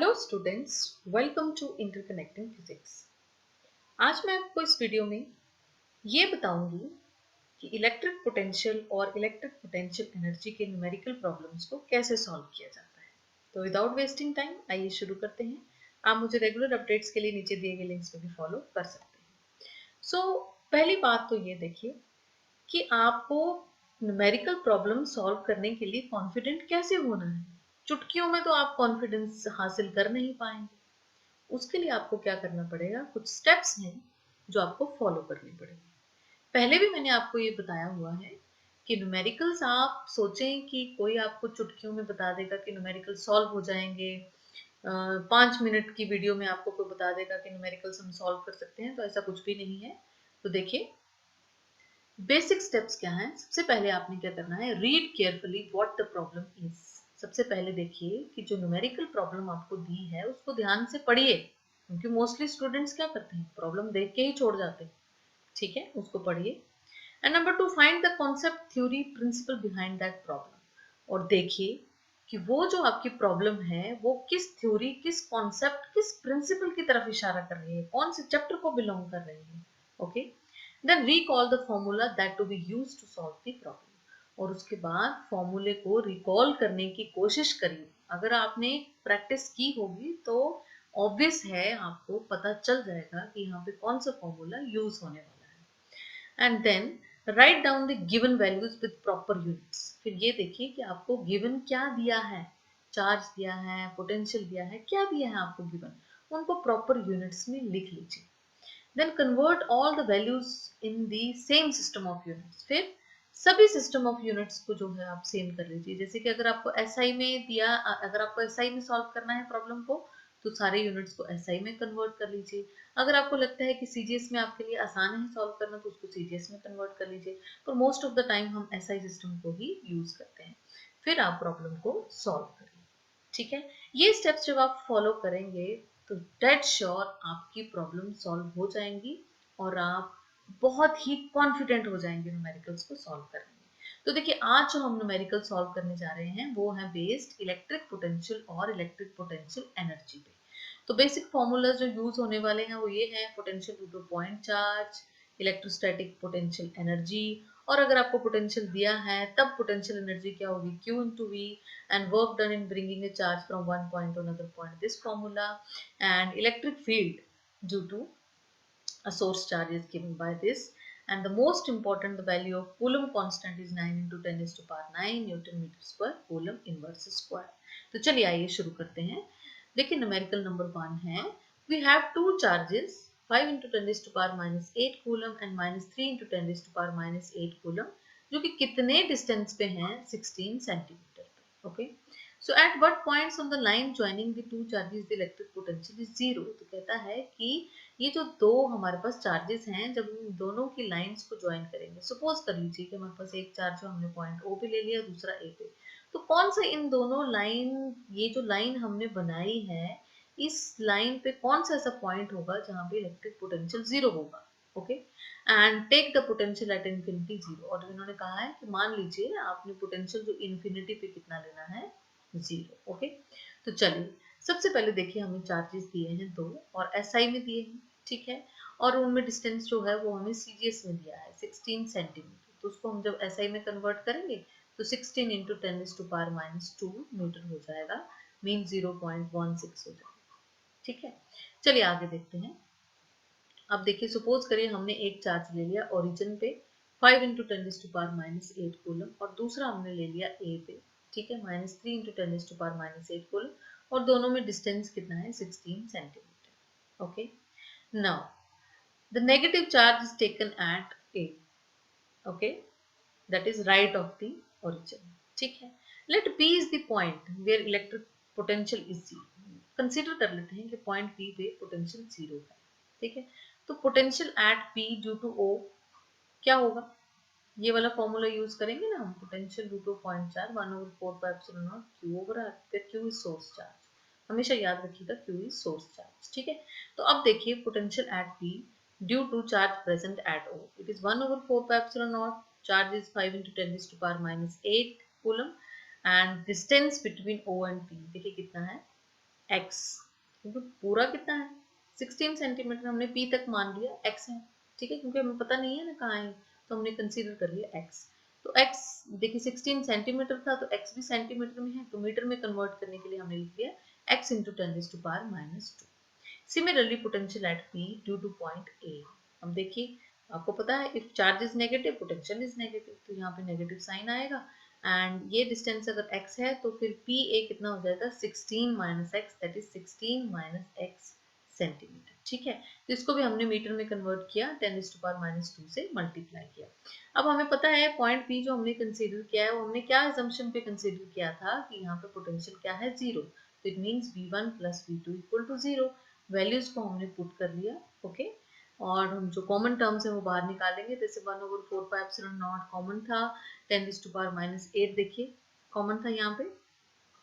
Hello students, welcome to interconnecting physics. आज मैं आपको इस वीडियो में ये बताऊंगी कि इलेक्ट्रिक पोटेंशियल और इलेक्ट्रिक पोटेंशियल एनर्जी के न्यूमेरिकल प्रॉब्लम्स को कैसे सॉल्व किया जाता है। तो विदाउट वेस्टिंग टाइम आइए शुरू करते हैं। आप मुझे रेगुलर अपडेट्स के लिए नीचे दिए गए लिंक्स पे भी फॉलो कर सकते हैं। पहली बात तो ये देखिए कि आपको न्यूमेरिकल प्रॉब्लम सॉल्व करने के लिए कॉन्फिडेंट कैसे होना है। चुटकियों में तो आप कॉन्फिडेंस हासिल कर नहीं पाएंगे। उसके लिए आपको क्या करना पड़ेगा, कुछ स्टेप्स हैं जो आपको फॉलो करने पड़ेंगे। पहले भी मैंने आपको ये बताया हुआ है कि न्यूमेरिकल्स आप सोचें कि कोई आपको चुटकियों में बता देगा कि न्यूमेरिकल सॉल्व हो जाएंगे, 5 मिनट की वीडियो में आपको कोई बता देगा कि न्यूमेरिकल्स हम सॉल्व कर सकते हैं, तो ऐसा कुछ भी नहीं है। तो देखिए बेसिक स्टेप्स क्या हैं। सबसे पहले आपने क्या करना है, read carefully what the problem is. सबसे पहले देखिए कि जो न्यूमेरिकल प्रॉब्लम आपको दी है उसको ध्यान से पढ़िए, क्योंकि मोस्टली स्टूडेंट्स क्या करते हैं, प्रॉब्लम देख के ही छोड़ जाते हैं। ठीक है, उसको पढ़िए। And number 2, find the concept, theory, principle behind that problem. और देखिए कि वो जो आपकी प्रॉब्लम है वो किस थ्योरी, किस कॉन्सेप्ट, किस प्रिंसिपल की तरफ इशारा कर रही है, कौन से चैप्टर को बिलोंग कर रही है। Okay, then recall the formula that to be used to solve the problem। और उसके बाद फॉर्मूले को रिकॉल करने की कोशिश करिए। अगर आपने प्रैक्टिस की होगी तो ऑब्वियस है, आपको पता चल जाएगा कि यहाँ पे कौन सा फॉर्मूला यूज होने वाला है। And then write down the given values with proper units. फिर ये देखिए कि आपको गिवन क्या दिया है, चार्ज दिया है, पोटेंशियल दिया है, क्या दिया है आपको गिवन, उनको प्रॉपर यूनिट्स में लिख लीजिए। then convert all the values in the same system of units। फिर सभी सिस्टम ऑफ यूनिट्स को जो है आप सेम कर लीजिए। जैसे कि अगर आपको एसआई में दिया, अगर आपको एसआई में सॉल्व करना है प्रॉब्लम को, तो सारे यूनिट्स को एसआई में कन्वर्ट कर लीजिए। अगर आपको लगता है कि सीजीएस में आपके लिए आसान है सॉल्व करना, तो उसको सीजीएस में कन्वर्ट कर लीजिए। पर मोस्ट ऑफ द टाइम हम एसआई सिस्टम को ही यूज करते हैं। फिर आप प्रॉब्लम को सॉल्व करिए। ठीक है, ये स्टेप्स जब आप फॉलो करेंगे तो डेड श्योर आपकी प्रॉब्लम सॉल्व हो जाएंगी और आप बहुत ही कॉन्फिडेंट हो जाएंगे न्यूमेरिकल्स को सॉल्व करने में। तो देखिए आज जो हम न्यूमेरिकल सॉल्व करने जा रहे हैं वो है बेस्ड इलेक्ट्रिक पोटेंशियल और इलेक्ट्रिक पोटेंशियल एनर्जी पे। तो बेसिक फॉर्मूला जो यूज होने वाले हैं वो ये है, potential due to point charge, electrostatic potential energy. और अगर आपको पोटेंशियल दिया है तब पोटेंशियल एनर्जी क्या होगी, Q into V, and work done in bringing a charge from one point to another point, this formula। and electric field due to a source charge is given by this। and the most important, the value of Coulomb constant is 9 into 10 is to power 9 Newton meter square Coulomb inverse square। तो चलिए आइए शुरू करते हैं। देखिए numerical number 1 है, we have two charges 5 into 10 is to power minus 8 Coulomb and minus 3 into 10 is to power minus 8 Coulomb, जो कि कितने डिस्टेंस पे हैं, 16 सेंटीमीटर पे। Okay, so at what points on the line joining the two charges the electric potential is zero. तो कहता है कि ये जो दो हमारे पास चार्जेस हैं, जब हम दोनों की लाइंस को ज्वाइन करेंगे, सपोज कर लीजिए कि हमारे पास एक चार्ज हमने पॉइंट ओ पे ले लिया, दूसरा ए पे, तो कौन सा इन दोनों लाइन, ये जो लाइन हमने बनाई है, इस लाइन पे कौन सा ऐसा पॉइंट होगा जहां पे इलेक्ट्रिक पोटेंशियल जीरो होगा। Okay, and take the potential at infinity zero. और इन्होंने कहा है कि मान लीजिए आपने पोटेंशियल जो इन्फिनिटी पे कितना लेना है, जीरो। ओके, तो चलिए सबसे पहले देखिए हमें चार्जेस दिए हैं दो और एसआई में दिए हैं। ठीक है, और उनमें डिस्टेंस जो है वो हमें सीजीएस में दिया है 16 सेंटीमीटर। तो उसको हम जब एसआई में कन्वर्ट करेंगे तो 16 into 10 is to power minus 2 metre हो जाएगा, मीन 0.16 हो जाएगा। ठीक है, चलिए आगे देखते हैं। अब देखिए सपोज करिए हमने एक चार्ज ले लिया ओरिजिन पे 5 into 10 is to power minus 8 coulomb, और दूसरा हमने ले लिया ए पे, ठीक है, minus 3 into 10 is to power minus 8 coulomb, और दोनों में डिस्टेंस कितना है, 16 centimetre. Okay, now the negative charge is taken at A, okay, that is right of the origin। ठीक है, let P is the point where electric potential is zero। Consider कर लेते हैं कि पॉइंट P पे potential zero है। ठीक है, तो potential at P due to O क्या होगा, ये वाला फॉर्मूला यूज करेंगे ना हम, potential due to point charge 1/4 Q over R, फिर Q इज सोर्स चार्ज। हमेशा याद रखिएगा Q इज सोर्स चार्ज। ठीक है, तो अब देखिए potential at P due to charge present at O, it is 1/4 charge is 5 into 10 is to power minus 8 coulomb, and distance between O and P देखिए कितना है, x, क्योंकि पूरा कितना है 16 सेंटीमीटर, हमने p तक मान लिया x है, ठीक है, क्योंकि हमें पता नहीं है ना कहाँ है, तो हमने कंसीडर कर लिया x। तो x देखिए 16 सेंटीमीटर था, तो x भी सेंटीमीटर में है, तो मीटर में कन्वर्ट करने के लिए हमने लिख लिया x into 10⁻²। Similarly potential at p due to point a। अब देखिए आपको पता है if charge is negative potential is negative, तो यहाँ पे नेगेटिव साइन आएगा, एंड ये डिस्टेंस अगर x है तो फिर पी ए कितना हो जाएगा 16 minus x, that is 16 minus x centimetre, ठीक है। तो इसको भी हमने मीटर में कन्वर्ट किया, 10⁻² से मल्टीप्लाई किया। अब हमें पता है पॉइंट पी जो हमने कंसीडर किया है वो हमने क्या असम्पशन पे कंसीडर किया था कि यहाँ पे पोटेंशियल क्या है 0, तो it means v1 plus v2 equal to 0। Values को हमने पुट कर लिया, ओके। और हम जो कॉमन टर्म्स है वो बाहर निकालेंगे, जैसे 1/4πε0 कॉमन था, 10⁻⁸ देखिए कॉमन था यहाँ पे,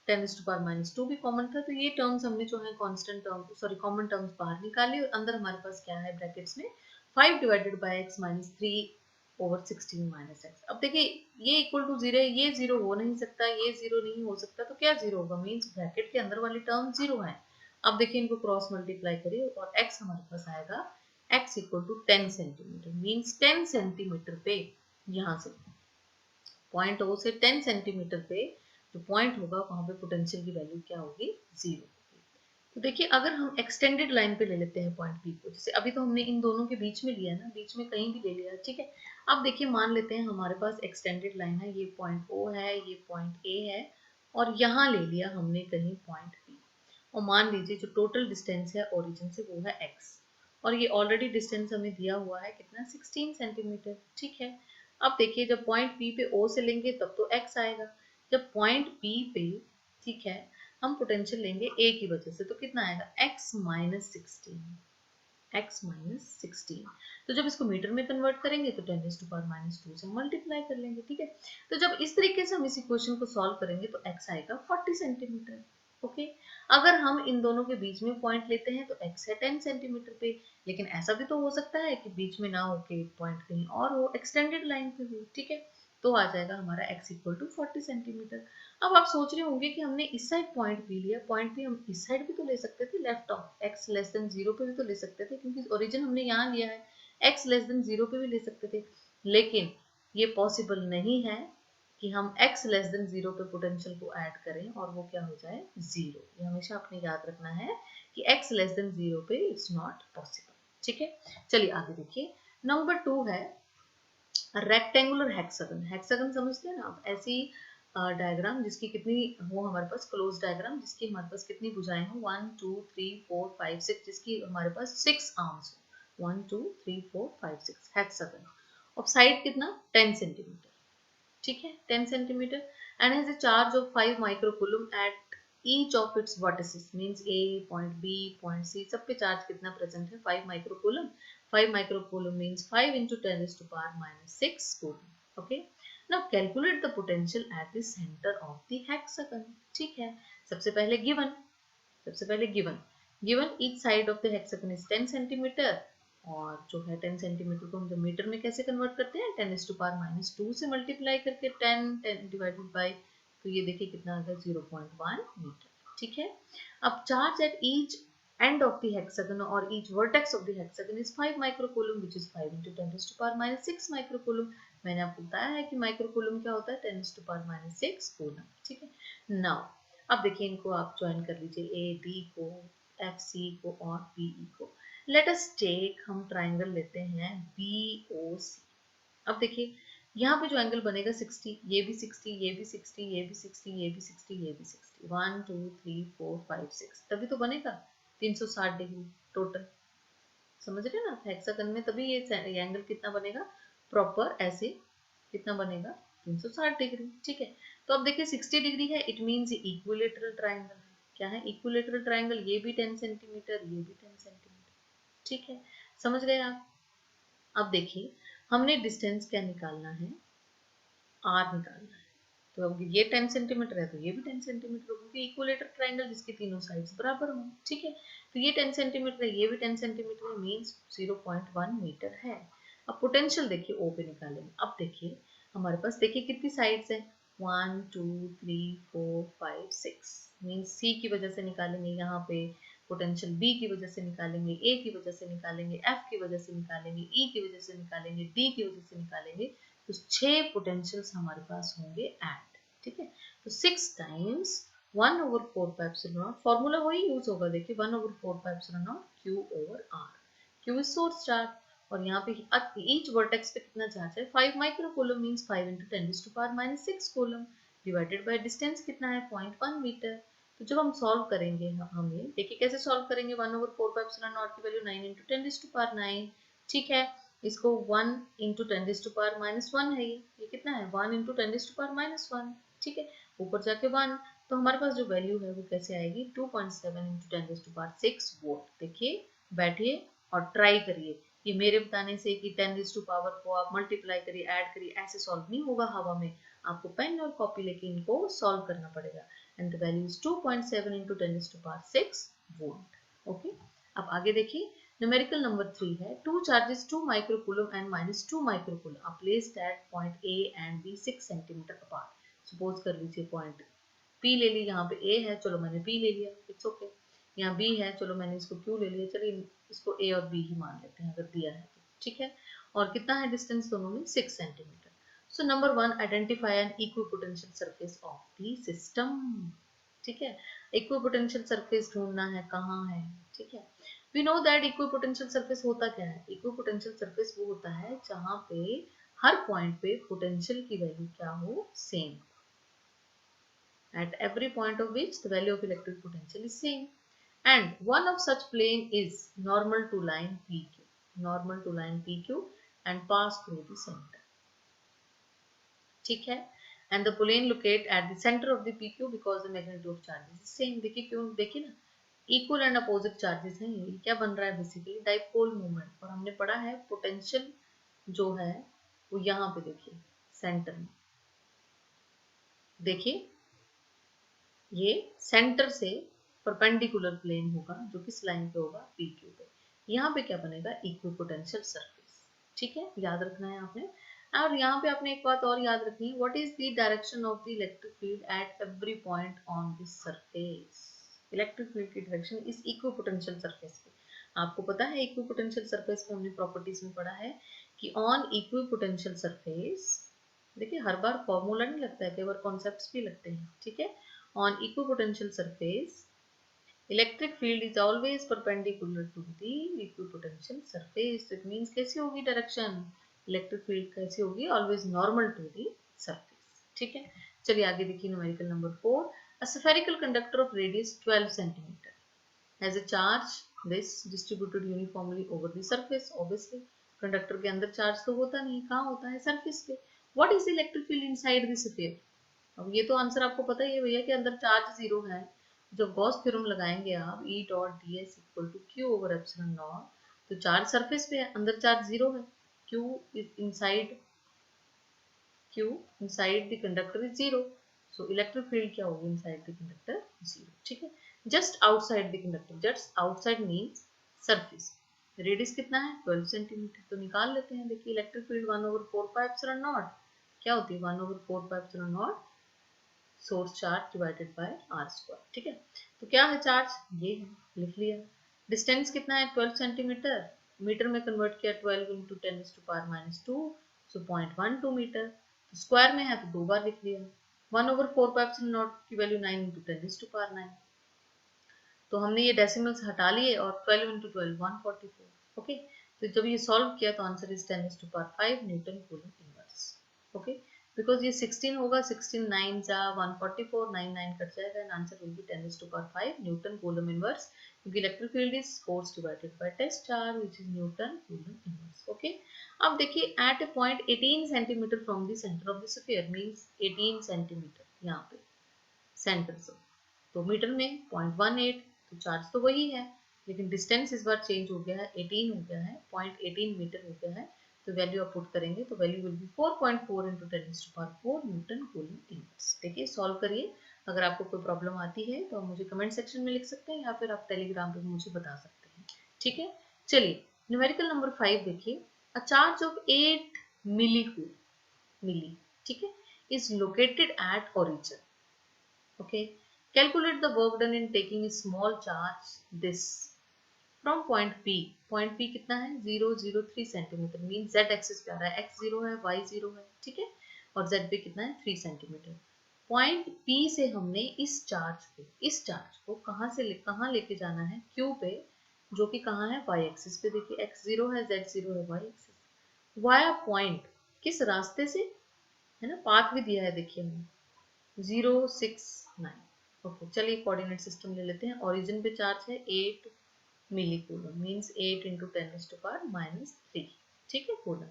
10⁻⁻2 भी कॉमन था, तो ये टर्म्स हमने जो है constant term sorry common terms बाहर निकाली, और अंदर हमारे पास क्या है ब्रैकेट्स में 5/x-3/16 - x। अब देखिए ये इक्वल टू 0 है, ये 0 हो नहीं सकता, ये 0 नहीं हो सकता, तो क्या 0 होगा, मीन्स ब्रैकेट के अंदर वाली टर्म 0 है। अब देखिए इनको क्रॉस मल्टीप्लाई करिए और x हमारे पास आएगा x equal to 10 centimetre, means 10 centimetre पे यहाँ से पॉइंट ओ से 10 सेंटीमीटर पे जो पॉइंट होगा वहां पे पोटेंशियल की वैल्यू क्या होगी 0। तो देखिए अगर हम एक्सटेंडेड लाइन पे ले लेते हैं पॉइंट पी को, जैसे अभी तो हमने इन दोनों के बीच में लिया ना, बीच में कहीं भी ले लिया, ठीक है। अब देखिए मान लेते हैं हमारे पास एक्सटेंडेड लाइन है, ये पॉइंट ओ है, ये पॉइंट ए है, और यहाँ ले लिया हमने कहीं पॉइंट पी, और मान लीजिए जो टोटल डिस्टेंस है ओरिजिन से वो है x, और ये ऑलरेडी डिस्टेंस हमें दिया हुआ है कितना 16 सेंटीमीटर, ठीक है। अब देखिए जब पॉइंट P पे O से लेंगे तब तो x आएगा, जब पॉइंट P पे, ठीक है, हम पोटेंशियल लेंगे A की वजह से, तो कितना आएगा x माइनस 16। तो जब इसको मीटर में कन्वर्ट करेंगे तो 10⁻⁻2 से मल्टीप्लाई कर लेंगे, ठीक है। तो जब इस तरीके से हम इस इक्वेशन को सॉल्व करेंगे तो x आएगा 40 सेंटीमीटर, ओके। अगर हम इन दोनों के बीच में पॉइंट लेते हैं तो x है 10 सेंटीमीटर पे, लेकिन ऐसा भी तो हो सकता है कि बीच में ना होके पॉइंट कहीं और हो, एक्सटेंडेड लाइन पे हो, ठीक है। तो आ जाएगा हमारा x इक्वल टू 40 सेंटीमीटर। अब आप सोच रहे होंगे कि हमने इस साइड पॉइंट भी लिया, पॉइंट भी हम इस साइड भी तो ले सकते थे, left of x less than 0 पे भी तो ले सकते थे, क्योंकि ओरिजिन हमने यहाँ लिया है, x लेस देन 0 पे भी ले सकते थे, लेकिन ये पॉसिबल नहीं है कि हम x लेस देन 0 पे पोटेंशियल को ऐड करें और वो क्या हो जाए 0। ये हमेशा आपने याद रखना है कि x लेस देन 0 पे इट्स नॉट पॉसिबल, ठीक है। चलिए आगे देखिए, नंबर 2 है रेक्टेंगुलर हेक्सागन। हेक्सागन समझते हैं ना आप, ऐसी डायग्राम जिसकी कितनी हो हमारे पास, क्लोज डायग्राम जिसकी हमारे पास कितनी भुजाएं हो 1 2 3 4 5 6, जिसकी हमारे पास 6 आर्म्स हो 1 2 3 4 5 6 हेक्सागन, और साइड कितना 10 सेंटीमीटर, ठीक है 10 centimetre, and has a charge of 5 microcoulomb at each of its vertices, means A, point B, point C, सब पे चार्ज कितना प्रेजेंट है 5 microcoulomb. 5 microcoulomb means 5 into 10⁻⁻6 coulomb, okay। now calculate the potential at the center of the hexagon, ठीक है। सबसे पहले given each side of the hexagon is 10 centimetre, और जो है 10 सेंटीमीटर को हम जब मीटर में कैसे कन्वर्ट करते हैं 10⁻⁻2 से मल्टीप्लाई करके 10 डिवाइडेड बाई, तो ये देखिए कितना आ गया 0.1 मीटर, ठीक है। अब charge at each end of the hexagon और each vertex of the hexagon is 5 microcoulomb which is 5 into 10⁻⁻6 microcoulomb. मैंने आपको बताया है कि माइक्रोकूलम क्या होता है 10⁻⁻6 कूलम, ठीक है। नाउ अब देखिए इनको आप ज्वाइन कर लीजिए, ए डी को, एफ सी को और पी ई को। लेट अस टेक, हम ट्राइंगल लेते हैं बी ओ सी। अब देखिए यहाँ पे जो एंगल बनेगा 60, ये भी 60, ये भी 60, ये भी 60, ये भी 60, ये भी 60, 1 2 3 4 5 6, तभी तो बनेगा 360 डिग्री टोटल, समझ रहे हैं ना हेक्सागन में, तभी ये एंगल कितना बनेगा प्रॉपर ऐसे, कितना बनेगा 360 डिग्री, ठीक है। तो अब देखिए 60 डिग्री है, इट मीन्स इक्विलेटरल ट्राइंगल है। क्या है इक्विलेटरल ट्राइंगल, ये भी 10 सेंटीमीटर, ये भी 10 सेंटीमीटर, ठीक है, समझ गए आप। अब देखिए हमने डिस्टेंस क्या निकालना है, आर निकालना है, तो अब ये 10 सेंटीमीटर है तो ये भी 10 सेंटीमीटर होगा, क्योंकि इक्विलेटरल ट्राइंगल जिसकी तीनों साइड्स बराबर हों, ठीक है। तो ये 10 सेंटीमीटर है, ये भी 10 सेंटीमीटर है, मीन्स 0.1 मीटर है। अब पोटेंशियल देखिए ओ पे निकालेंगे। अब देखिए हमारे पास देखिए कितनी साइड्स है 1 2 3 4 5 6, मीन्स सी की वजह से निकालेंगे, यहाँ पे पोटेंशियल बी की वजह से निकालेंगे, ए की वजह से निकालेंगे, एफ की वजह से निकालेंगे, ई की वजह से निकालेंगे, डी की वजह से निकालेंगे, तो 6 पोटेंशियल्स हमारे पास होंगे एट, ठीक है। तो 6 times 1/4 pi epsilon nought, formula वही यूज होगा, देखिए 1/4 pi epsilon nought Q over R. Q is source charge और यहाँ पे ईच वर्टेक्स पे कितना चार्ज है 5 micro coulomb, means 5 × 10⁻⁻⁶ coulomb divided by distance कितना है 0.1 मीटर। तो जब हम सॉल्व करेंगे, हमें देखिए कैसे सॉल्व करेंगे, 1/4 पाई एप्सिलॉन नॉट की वैल्यू 9 × 10⁻⁹, ठीक है। इसको 1 × 10⁻⁻1 है, ये कितना है 1 × 10⁻⁻1, ठीक है। ऊपर जाके 1, तो हमारे पास जो वैल्यू है वो कैसे आएगी 2.7 × 10⁶ वोल्ट। देखिए बैठिए और ट्राई करिए, ये मेरे बताने से कि 10 पावर को आप मल्टीप्लाई करिए, ऐड करिए, ऐसे सॉल्व नहीं होगा हवा में, आपको पेन और कॉपी लेके इनको सॉल्व करना पड़ेगा। And the value is 2.7 × 10⁶ volt. Okay, अब आगे देखिए न्यूमेरिकल नंबर 3 है, 2 charges 2 microcoulomb and -2 microcoulomb are placed at point A and B 6 centimetre apart. Suppose कर लीजिए पॉइंट P ले ली, यहाँ पे A है, चलो मैंने P ले लिया, इट्स ओके। यहाँ B है, चलो मैंने इसको Q ले लिया, चलिए इसको A और B ही मान लेते हैं अगर दिया है तो, ठीक है। और कितना है डिस्टेंस दोनों में 6 centimetre. So number 1, identify N equipotential surface of the system, ठीक है। इक्विपोटेंशियल सरफेस ढूंढना है, कहाँ है, ठीक है। We know that equipotential surface होता क्या है, इक्विपोटेंशियल सरफेस वो होता है जहाँ पे हर पॉइंट पे पोटेंशियल की वैल्यू क्या हो, same, at every point of which the value of electric potential is same, and one of such plane is normal to line PQ, normal to line PQ and pass through the center, ठीक है। and the plane locate at the center of the PQ because the magnitude of charges is same। देखिए क्यों, देखिए ना equal and opposite charges हैं, ये क्या बन रहा है बेसिकली डाइपोल मूवमेंट, और हमने पढ़ा है पोटेंशियल जो है वो यहाँ पे देखिए सेंटर में, देखिए ये सेंटर से परपेंडिकुलर प्लेन होगा जो किस लाइन पे होगा PQ पे, यहाँ पे क्या बनेगा इक्विपोटेंशियल सरफेस, ठीक है, याद रखना है आपने। और यहाँ पे आपने एक बात और याद रखनी है, what is the direction of the electric field at every point on this surface, electric field की डायरेक्शन इस इक्विपोटेंशियल सरफेस पे। आपको पता है इक्विपोटेंशियल सरफेस में हमने प्रॉपर्टीज में पढ़ा है कि ऑन इक्विपोटेंशियल सरफेस, देखिए हर बार फॉर्मूला नहीं लगता है, कई बार कॉन्सेप्ट्स भी लगते हैं, ठीक है। On equipotential surface, electric field is always perpendicular to the equipotential surface. It means कैसी होगी डायरेक्शन, इलेक्ट्रिक फील्ड कैसी होगी, always normal to the surface, ठीक है। चलिए आगे देखिए numerical number 4, a spherical conductor of radius 12 cm has a charge this distributed uniformly over the surface। obviously conductor के अंदर चार्ज तो होता नहीं, कहाँ होता है सरफेस पे। what is the electric field inside the sphere? अब ये तो आंसर आपको पता ही है भैया कि अंदर चार्ज 0 है। जब गॉस थ्योरम लगाएंगे आप E dot D S equal to Q over epsilon naught, तो चार्ज सरफेस पे है, अंदर चार्ज 0 है, Q inside the conductor is 0, so electric field क्या होगी इनसाइड द कंडक्टर 0, ठीक है। Just outside the conductor, just outside means surface, radius कितना है 12 सेंटीमीटर, तो निकाल लेते हैं। देखिए electric field 1/4 pi epsilon naught क्या होती है 1/4 pi epsilon not source charge divided by R square, ठीक है। तो क्या है चार्ज, ये है, लिख लिया। डिस्टेंस कितना है 12 सेंटीमीटर, मीटर में कन्वर्ट किया 12 × 10⁻², सो 0.12 मीटर, तो स्क्वायर में है तो 2 बार लिख लिया। 1/4 पाई एप्सिलॉन नॉट की वैल्यू 9 × 10⁹, तो हमने ये डेसिमल्स हटा लिए और 12 × 12 144, ओके। तो जब ये सॉल्व किया तो answer is 10⁵ newton coulomb inverse, okay. Because ये 16 होगा, 16 9 जा 144, 9 9 कट जाएगा and answer will be 10⁵ newton coulomb inverse, क्योंकि electric field is force divided by test charge which is newton coulomb inverse, okay. अब देखिए at a point 18 centimetre from the centre of the sphere, means 18 centimetre यहाँ पे centre से, तो metre में 0.18, तो charge तो वही है लेकिन डिस्टेंस इस बार चेंज हो गया है, 18 हो गया है, 0.18 मीटर हो गया है, तो वैल्यू आप पुट करेंगे तो value will be 4.4 × 10⁴ Newton coulomb inverse. देखिए सॉल्व करिए, अगर आपको कोई प्रॉब्लम आती है तो आप मुझे कमेंट सेक्शन में लिख सकते हैं या फिर आप टेलीग्राम पे मुझे बता सकते हैं, ठीक है। चलिए न्यूमेरिकल नंबर 5 देखिए, अ चार्ज ऑफ 8 मिली, ठीक है, is located at origin, okay. Calculate the work done in taking small charge this from point P। Point P कितना है 003 सेंटीमीटर, मीन z एक्सिस पे आ रहा है, x 0 है y 0 है, ठीक है, और z पे कितना है 3 सेंटीमीटर। पॉइंट P से हमने इस चार्ज को कहाँ लेके जाना है Q पे, जो कि कहाँ है y एक्सिस पे। देखिए x 0 है, z 0 है, y एक्सिस वाया पॉइंट, किस रास्ते से, है ना, पाथ भी दिया है देखिए हमें 069। ओके, चलिए कोऑर्डिनेट सिस्टम ले लेते हैं। ओरिजिन पे चार्ज है 8 मिली कूलम, मीन्स 8 इंटू 10⁻³ ठीक है कूलम।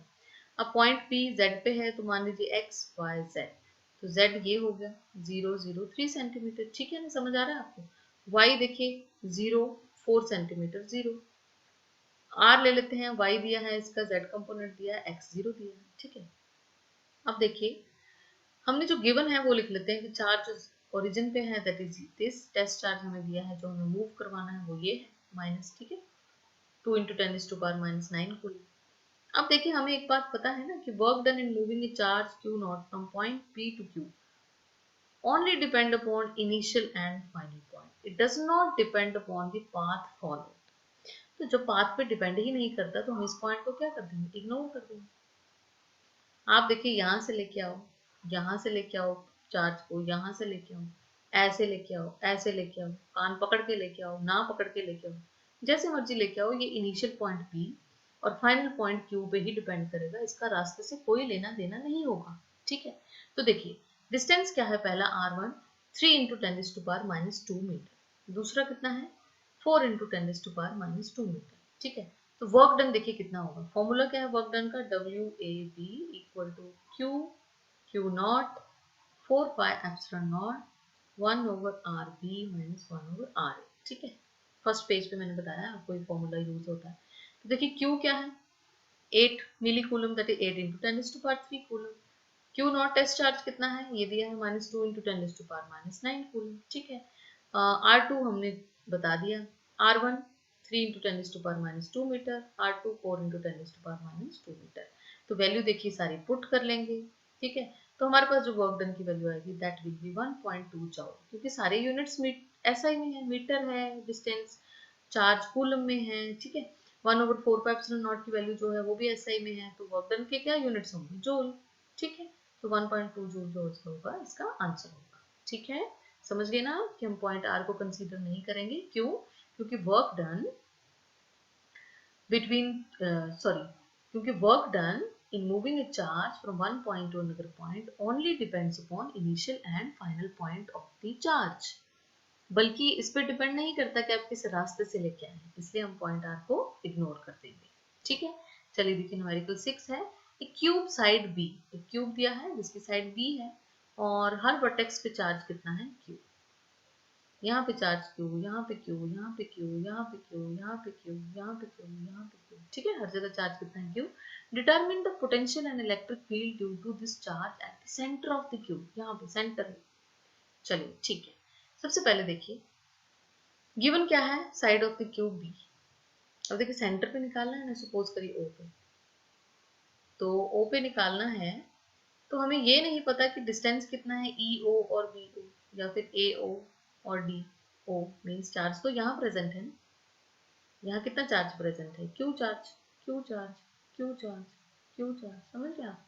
अब पॉइंट P Z पे है, तो मान लीजिए x y z, तो z ये हो गया 003 सेंटीमीटर, ठीक है ना, समझ आ रहा है आपको। y देखिए 04 सेंटीमीटर 0, r ले लेते हैं, y दिया है इसका, z कंपोनेंट दिया है, x 0 दिया है, ठीक है। अब देखिए हमने जो गिवन है वो लिख लेते हैं कि चार्ज ओरिजिन पे है, that is this test charge हमें दिया है, जो हमें मूव करवाना है वो ये है माइनस, ठीक है, 2 इंटू 10⁻⁹ कूलम। अब देखिए हमें एक बात पता है ना कि work done in moving a charge Q not from point P to Q only depend upon initial and final point. It does not depend upon the path followed. तो जो पाथ पे डिपेंड ही नहीं करता तो हम इस पॉइंट को क्या कर देंगे, इग्नोर कर देंगे। आप देखिए यहाँ से लेके आओ, यहाँ से लेके आओ चार्ज को, यहाँ से लेके आओ, ऐसे लेके आओ, ऐसे लेके आओ, कान पकड़ के लेके आओ, ना पकड़ के लेके आओ, जैसे मर्जी लेके आओ, ये इनिशियल पॉइंट P और फाइनल पॉइंट Q पे ही डिपेंड करेगा, इसका रास्ते से कोई लेना देना नहीं होगा, ठीक है। तो देखिए डिस्टेंस क्या है, पहला R1 3 इंटू 10⁻⁻² मीटर, दूसरा कितना है 4 इंटू 10⁻⁻² मीटर, ठीक है। तो वर्क डन देखिए कितना होगा, फॉर्मूला क्या है वर्क डन का, WAB equal to Q naught 4πε0 1/RB minus 1/RA, ठीक है। फर्स्ट पेज पे मैंने बताया आपको ये फॉर्मूला यूज होता है। तो देखिए Q क्या है 8 milli coulomb, that is 8 into 10⁻³ coulomb. Q naught test charge कितना है, ये दिया है -2 इंटू 10⁻⁹ कूलम, ठीक है। R2 हमने बता दिया, R1 3 into 10⁻⁻² metre, R2 4 into 10⁻⁻² metre. तो वैल्यू देखिए सारी पुट कर लेंगे, ठीक है। तो हमारे पास जो वर्क डन की वैल्यू आएगी दैट विल बी 1.2 जॉल, क्योंकि सारे यूनिट्स SI में है, मीटर है, डिस्टेंस चार्ज कूलम में है, ठीक है। 1/4πε0 की वैल्यू जो है वो भी SI में है, तो वर्क डन के क्या यूनिट्स होंगे, जूल, ठीक है। तो 1.2 जूल जो होगा इसका आंसर होगा, ठीक है। समझ गए ना कि हम पॉइंट R को कंसीडर नहीं करेंगे, क्यों, क्योंकि वर्क डन between क्योंकि work done in moving a charge from one point to another point only depends upon initial and final point of the charge, बल्कि इस पर डिपेंड नहीं करता कि आप किस रास्ते से लेके आए हैं, इसलिए हम पॉइंट R को इग्नोर कर देंगे, ठीक है। चलिए देखिए न्यूमेरिकल 6 है, एक क्यूब साइड B, एक क्यूब दिया है जिसकी साइड B है और हर वर्टेक्स पे चार्ज कितना है Q, यहाँ पे चार्ज Q, यहाँ पे Q, यहाँ पे Q, यहाँ पे Q, यहाँ पे Q, यहाँ पे Q, यहाँ पे Q, ठीक है, हर जगह चार्ज कितना है Q। Determine the potential and electric field due to this charge at the centre of the cube, यहाँ पे सेंटर में। चलिए ठीक है, सबसे पहले देखिए गिवन क्या है, side of the cube B। अब देखिए सेंटर पे निकालना है ना, सपोज करिए O पे, तो O पे निकालना है, तो हमें ये नहीं पता कि डिस्टेंस कितना है EO और BO या फिर AO और DO, मीन्स चार्ज तो यहाँ प्रेजेंट है ना, यहाँ कितना चार्ज प्रेजेंट है, Q charge, Q charge, Q charge, Q charge, समझ गए आप।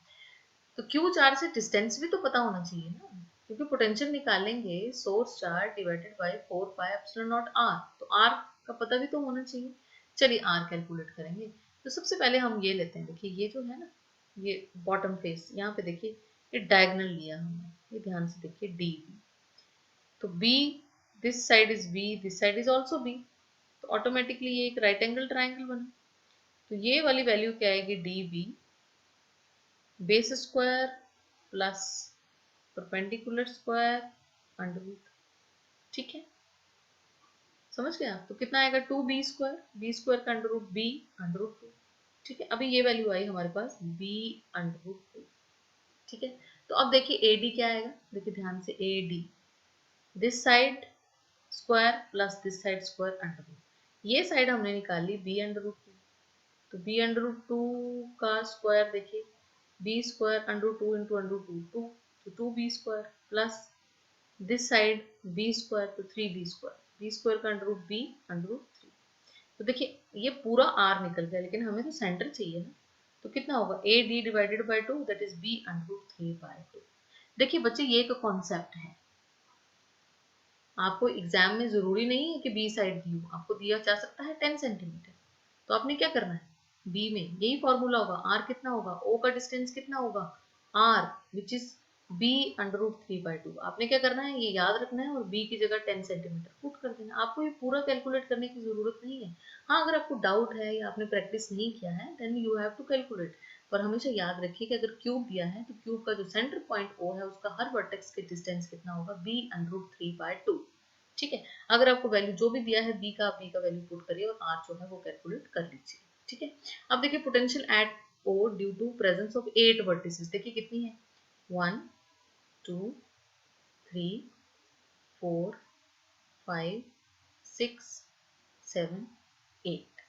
तो Q चार्ज से डिस्टेंस भी तो पता होना चाहिए ना, क्योंकि पोटेंशियल निकालेंगे source charge divided by 4πε0 R, तो R का पता भी तो होना चाहिए। चलिए R कैलकुलेट करेंगे। तो सबसे पहले हम ये लेते हैं, देखिए ये जो है ना, ये बॉटम फेस, यहाँ पे देखिए ये डायगोनल लिया हमने, ये ध्यान से देखिए DB, तो B, this side is B, this side is also B, तो ऑटोमेटिकली ये एक राइट एंगल ट्राइंगल बना। तो ये वाली वैल्यू क्या आएगी, DB base square plus perpendicular square under root, ठीक है, समझ गए आप। तो कितना आएगा 2B², B² का under root B under root 2, ठीक है। अभी ये वैल्यू आई हमारे पास B अंडर रूट 2, ठीक है। तो अब देखिए AD क्या आएगा, देखिए ध्यान से AD this side square plus this side square under root, ये साइड हमने निकाली B अंडर रूट 2, तो B अंडर रूट 2 का स्क्वायर देखिए B² under root 2 into under root 2 2, तो 2B² plus this side B square, तो 3b², बी स्क्वायर का √b√3। तो देखिए ये पूरा r निकल गया, लेकिन हमें तो सेंटर चाहिए ना, तो कितना होगा AD divided by 2, that is b√3/2। देखिए बच्चे ये एक कॉन्सेप्ट है, आपको एग्जाम में जरूरी नहीं है कि बी साइड दी हो, आपको दिया जा सकता है 10 सेंटीमीटर। तो आपने क्या करना है, बी में यही फॉर्मूला होगा, आर कितना होगा, ओ का डिस्टेंस कितना होगा, आर विच इज b√3/2। आपने क्या करना है, ये याद रखना है और बी की जगह 10 सेंटीमीटर पुट कर देना। आपको ये पूरा कैलकुलेट करने की जरूरत नहीं है। हाँ, अगर आपको डाउट है या आपने प्रैक्टिस नहीं किया है then you have to calculate. पर हमेशा याद रखिए कि अगर क्यूब दिया है तो क्यूब का जो सेंटर पॉइंट ओ है उसका हर वर्टेक्स के डिस्टेंस कितना होगा, b√3/2। ठीक है, अगर आपको वैल्यू जो भी दिया है बी का, आप बी का वैल्यू पुट करिए और आर जो है वो कैलकुलेट कर लीजिए। ठीक है, अब देखिए potential at O due to presence of 8 vertices, देखिए कितनी है, 1 2 3 4 5 6 7 8।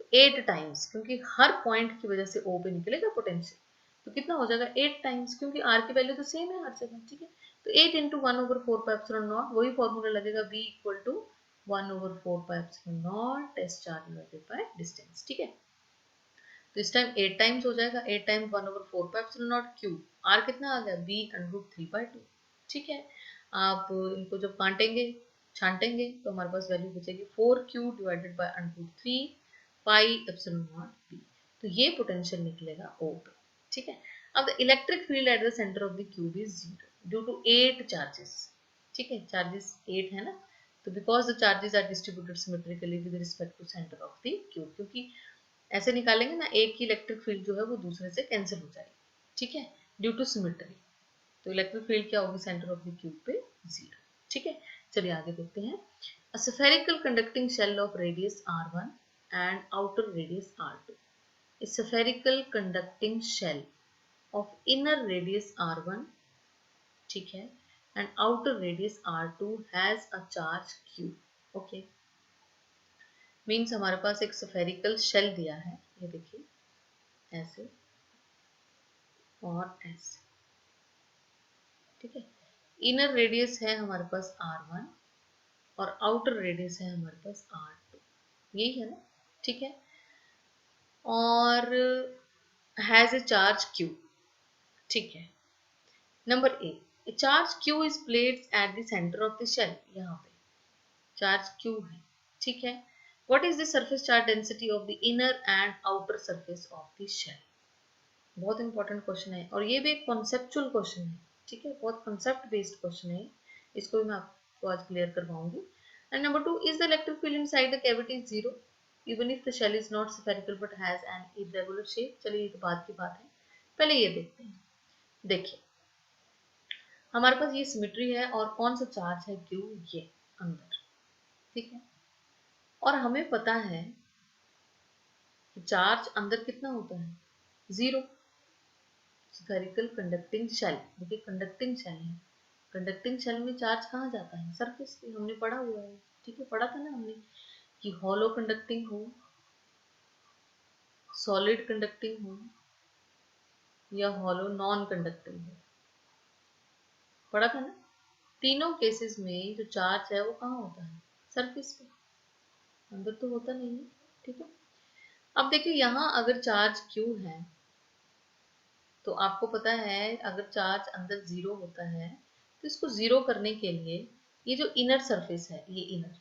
तो 8 टाइम्स, क्योंकि हर पॉइंट की वजह से ओ पे निकलेगा पोटेंशियल, तो कितना हो जाएगा 8 टाइम्स, क्योंकि आर की वैल्यू तो सेम है हर जगह। ठीक है, तो 8 इंटू 1/4πε0, वही फॉर्मूला लगेगा b equal to 1/4πε0 test charge divided by distance. ठीक है, तो इस टाइम 8 टाइम्स हो जाएगा, 8 टाइम्स 1/4πε0 क्यूब, आर कितना आ गया b√3/2। ठीक है, आप इनको जब काटेंगे छांटेंगे तो हमारे पास वैल्यू बचेगी 4q डिवाइडेड बाय √3 πε0 b। तो ये पोटेंशियल निकलेगा O पे। ठीक है, अब the electric field at the centre of the cube is 0 due to 8 charges. ठीक है, चार्जेस 8 है ना, तो because the charges are distributed symmetrically with respect to centre of the cube, क्योंकि ऐसे निकालेंगे ना, एक की इलेक्ट्रिक फील्ड जो है वो दूसरे से कैंसिल हो जाएगी। ठीक है, ड्यू टू सिमेट्री, तो इलेक्ट्रिक फील्ड क्या होगी, सेंटर ऑफ द क्यूब पे 0। ठीक है, चलिए आगे देखते हैं। A spherical conducting shell of radius r1 and outer radius r2। A spherical conducting shell of inner radius r1, ठीक है, and outer radius r2 has a charge q। Okay, means हमारे पास एक स्फेरिकल शेल दिया है, ये देखिए ऐसे और ऐसे। ठीक है, इनर रेडियस है हमारे पास r1 और आउटर रेडियस है हमारे पास r2, यही है ना। ठीक है, और हैज ए चार्ज q। ठीक है, number A, charge q is placed at the centre of the shell, यहाँ पे चार्ज q है। ठीक है, what is the surface charge density of the inner and outer surface of the shell. बहुत important question है और ये भी एक कॉन्सेप्चुअल क्वेश्चन है। ठीक है, बहुत कॉन्सेप्ट बेस्ड क्वेश्चन है, इसको भी मैं आपको आज क्लियर करवाऊंगी। And number 2, is the electric field inside the cavity zero even if the shell is not spherical but has an irregular shape. चलिए ये तो बात की बात है, पहले ये देखते हैं। देखिए हमारे पास ये सिमेट्री है और कौन सा चार्ज है क्यू, ये अंदर। ठीक है, और हमें पता है कि चार्ज अंदर कितना होता है, 0। स्फेरिकल कंडक्टिंग शेल, देखिए कंडक्टिंग शेल है, कंडक्टिंग शेल में चार्ज कहाँ जाता है, सरफेस पे, हमने पढ़ा हुआ है। ठीक है, पढ़ा था ना हमने कि हॉलो कंडक्टिंग हो, सॉलिड कंडक्टिंग हो या हॉलो नॉन कंडक्टिंग हो, पढ़ा था ना। तीनों केसेस में जो चार्ज है वो कहाँ होता है, सरफेस पे, अंदर तो होता नहीं है। ठीक है, अब देखिए यहाँ अगर चार्ज क्यू है तो आपको पता है अगर चार्ज अंदर 0 होता है तो इसको 0 करने के लिए ये जो इनर सरफेस है, ये इनर,